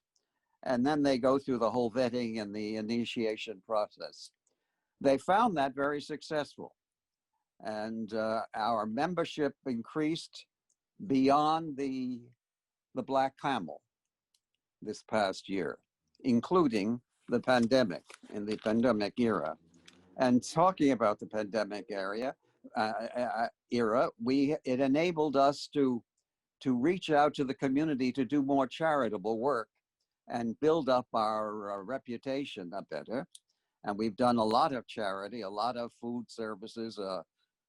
And then they go through the whole vetting and the initiation process. They found that very successful. And our membership increased beyond the Black Camel this past year, including the pandemic, in the pandemic era. And talking about the pandemic era, it enabled us to reach out to the community to do more charitable work and build up our reputation a better. And we've done a lot of charity, a lot of food services.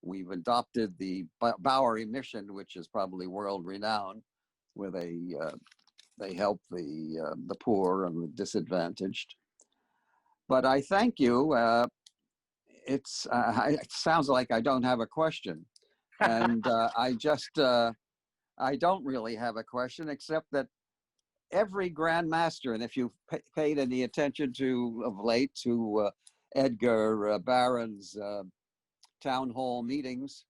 We've adopted the Bowery Mission, which is probably world renowned, where they help the poor and the disadvantaged. But I thank you. It sounds like I don't have a question, and I don't really have a question, except that every Grand Master, and if you've paid any attention to of late to Edgar Barron's town hall meetings,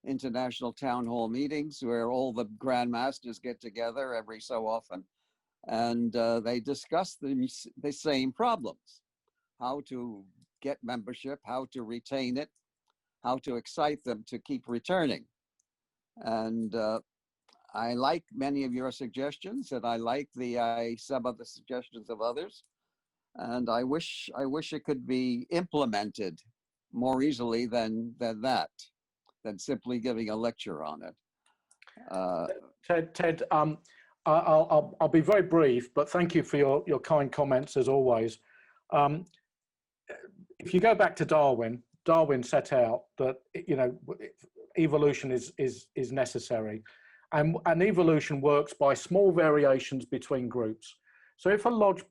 international town hall meetings, where all the Grand Masters get together every so often, and they discuss the same problems: how to get membership, how to retain it, how to excite them to keep returning. And I like many of your suggestions, and I like some of the suggestions of others. And I wish it could be implemented more easily than simply giving a lecture on it. Ted, I'll be very brief, but thank you for your kind comments as always. If you go back to Darwin set out that, you know, evolution is necessary, and evolution works by small variations between groups. So if a lodge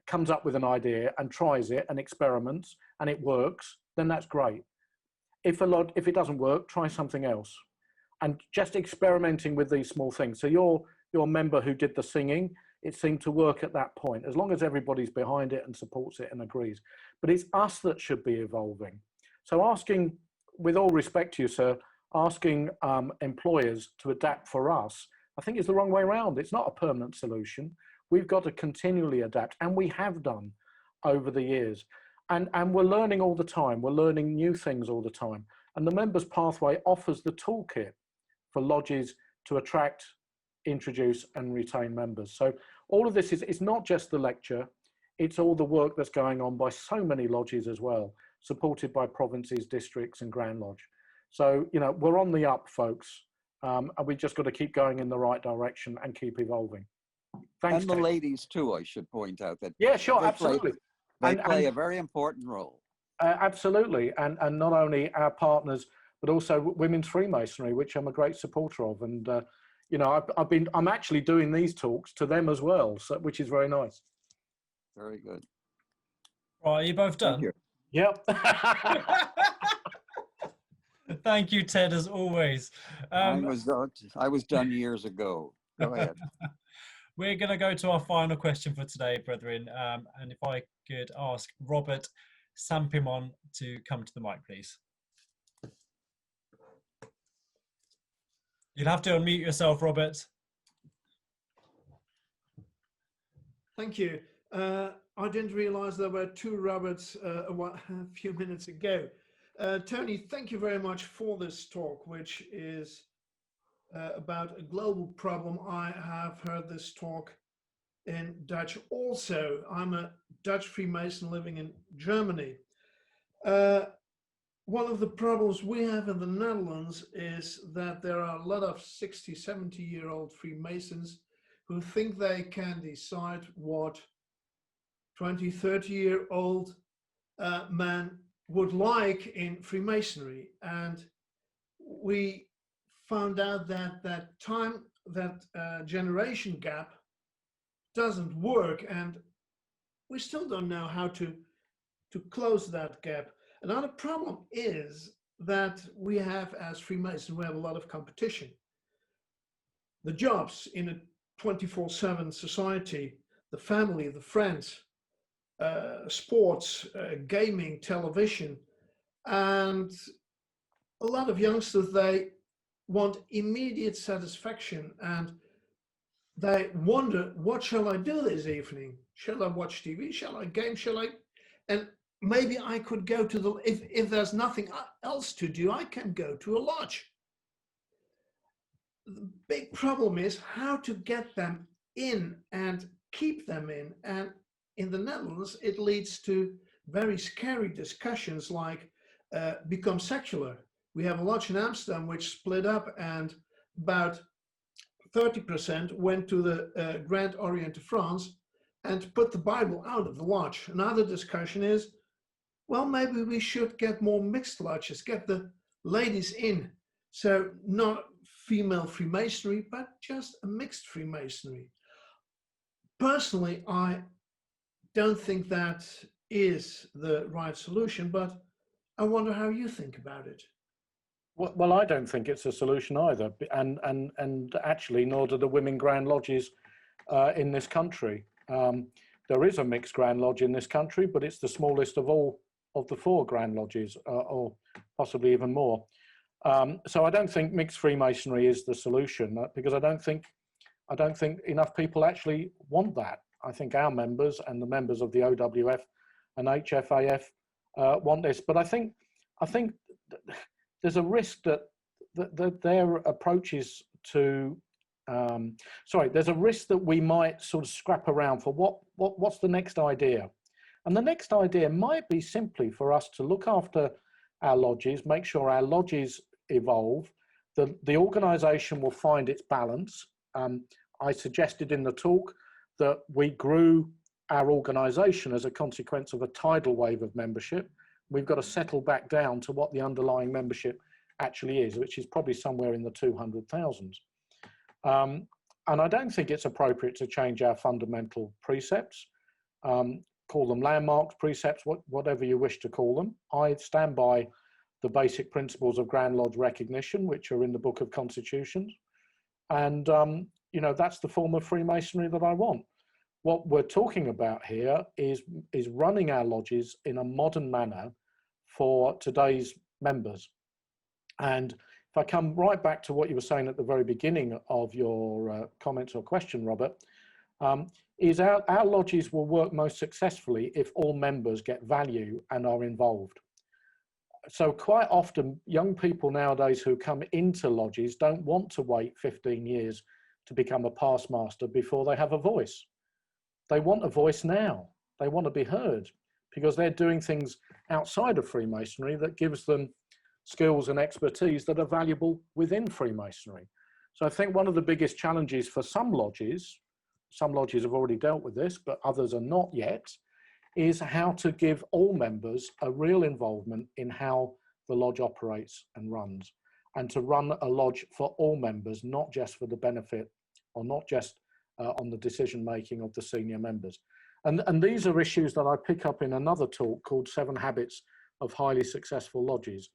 comes up with an idea and tries it and experiments and it works, then that's great. If it doesn't work, try something else. And just experimenting with these small things. So your member who did the singing, it seemed to work at that point, as long as everybody's behind it and supports it and agrees. But it's us that should be evolving. So asking, with all respect to you, sir, asking employers to adapt for us, I think is the wrong way around. It's not a permanent solution. We've got to continually adapt, and we have done over the years. And we're learning all the time. We're learning new things all the time. And the Members Pathway offers the toolkit for lodges to attract, introduce and retain members. So all of this is not just the lecture, it's all the work that's going on by so many lodges as well, supported by provinces, districts and Grand Lodge. So, you know, we're on the up, folks, and we just got to keep going in the right direction and keep evolving. Thanks. And the Dave. ladies too, I should point out that. Yeah, sure, absolutely. They play a very important role. Absolutely, and not only our partners, but also Women's Freemasonry, which I'm a great supporter of. And you know, I'm actually doing these talks to them as well, so, which is very nice. Very good. Right, are you both done? Thank you. Yep. Thank you, Ted, as always. I was done years ago. Go ahead. We're going to go to our final question for today, brethren. And if I could ask Robert Sampimon to come to the mic, please. You'll have to unmute yourself, Robert. Thank you. I didn't realize there were two Roberts a few minutes ago. Tony, thank you very much for this talk, which is about a global problem. I have heard this talk in Dutch also. I'm a Dutch Freemason living in Germany. One of the problems we have in the Netherlands is that there are a lot of 60, 70-year-old Freemasons who think they can decide what 20, 30-year-old men would like in Freemasonry. And we found out that that generation gap doesn't work, and we still don't know how to close that gap. Another problem is that we have, as Freemasons, we have a lot of competition. The jobs in a 24/7 society, the family, the friends, sports, gaming, television, and a lot of youngsters, they want immediate satisfaction, and they wonder, what shall I do this evening? Shall I watch TV? Shall I game? Shall I? And maybe I could go to the, if there's nothing else to do, I can go to a lodge. The big problem is how to get them in and keep them in. And in the Netherlands, it leads to very scary discussions like become secular. We have a lodge in Amsterdam which split up, and about 30% went to the Grand Orient de France and put the Bible out of the lodge. Another discussion is, well, maybe we should get more mixed lodges, get the ladies in. So not female Freemasonry, but just a mixed Freemasonry. Personally, I don't think that is the right solution, but I wonder how you think about it. Well, I don't think it's a solution either, and actually, nor do the women Grand Lodges in this country. There is a mixed Grand Lodge in this country, but it's the smallest of all of the 4 Grand Lodges, or possibly even more. So I don't think mixed Freemasonry is the solution, because I don't think enough people actually want that. I think our members and the members of the OWF and HFAF want this, but I think there's a risk that their approaches to, there's a risk that we might sort of scrap around for what's the next idea. And the next idea might be simply for us to look after our lodges, make sure our lodges evolve, the organisation will find its balance. I suggested in the talk that we grew our organisation as a consequence of a tidal wave of membership. We've got to settle back down to what the underlying membership actually is, which is probably somewhere in the 200,000. And I don't think it's appropriate to change our fundamental precepts, call them landmarks, precepts, whatever you wish to call them. I stand by the basic principles of Grand Lodge recognition, which are in the Book of Constitutions. And, you know, that's the form of Freemasonry that I want. What we're talking about here is running our lodges in a modern manner for today's members. And if I come right back to what you were saying at the very beginning of your comments or question, Robert, is our lodges will work most successfully if all members get value and are involved. So quite often, young people nowadays who come into lodges don't want to wait 15 years to become a past master before they have a voice. They want a voice now. They want to be heard because they're doing things outside of Freemasonry that gives them skills and expertise that are valuable within Freemasonry. So I think one of the biggest challenges for some lodges have already dealt with this, but others are not yet, is how to give all members a real involvement in how the lodge operates and runs, and to run a lodge for all members, not just for the benefit or not just on the decision making of the senior members. And these are issues that I pick up in another talk called 7 Habits of Highly Successful Lodges.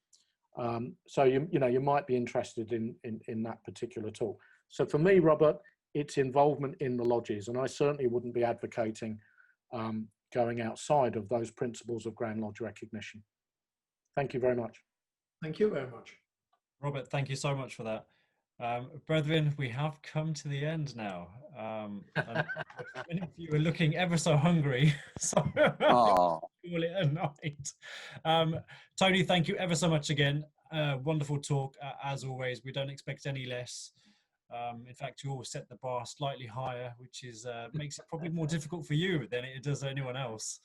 So you might be interested in that particular talk. So for me, Robert, it's involvement in the lodges, and I certainly wouldn't be advocating going outside of those principles of Grand Lodge recognition. Thank you very much. Thank you very much. Robert, thank you so much for that. Brethren, we have come to the end now. And many of you are looking ever so hungry, so Oh, call it a night. Tony, thank you ever so much again. Wonderful talk, as always. We don't expect any less. In fact, you always set the bar slightly higher, which is makes it probably more difficult for you than it does anyone else.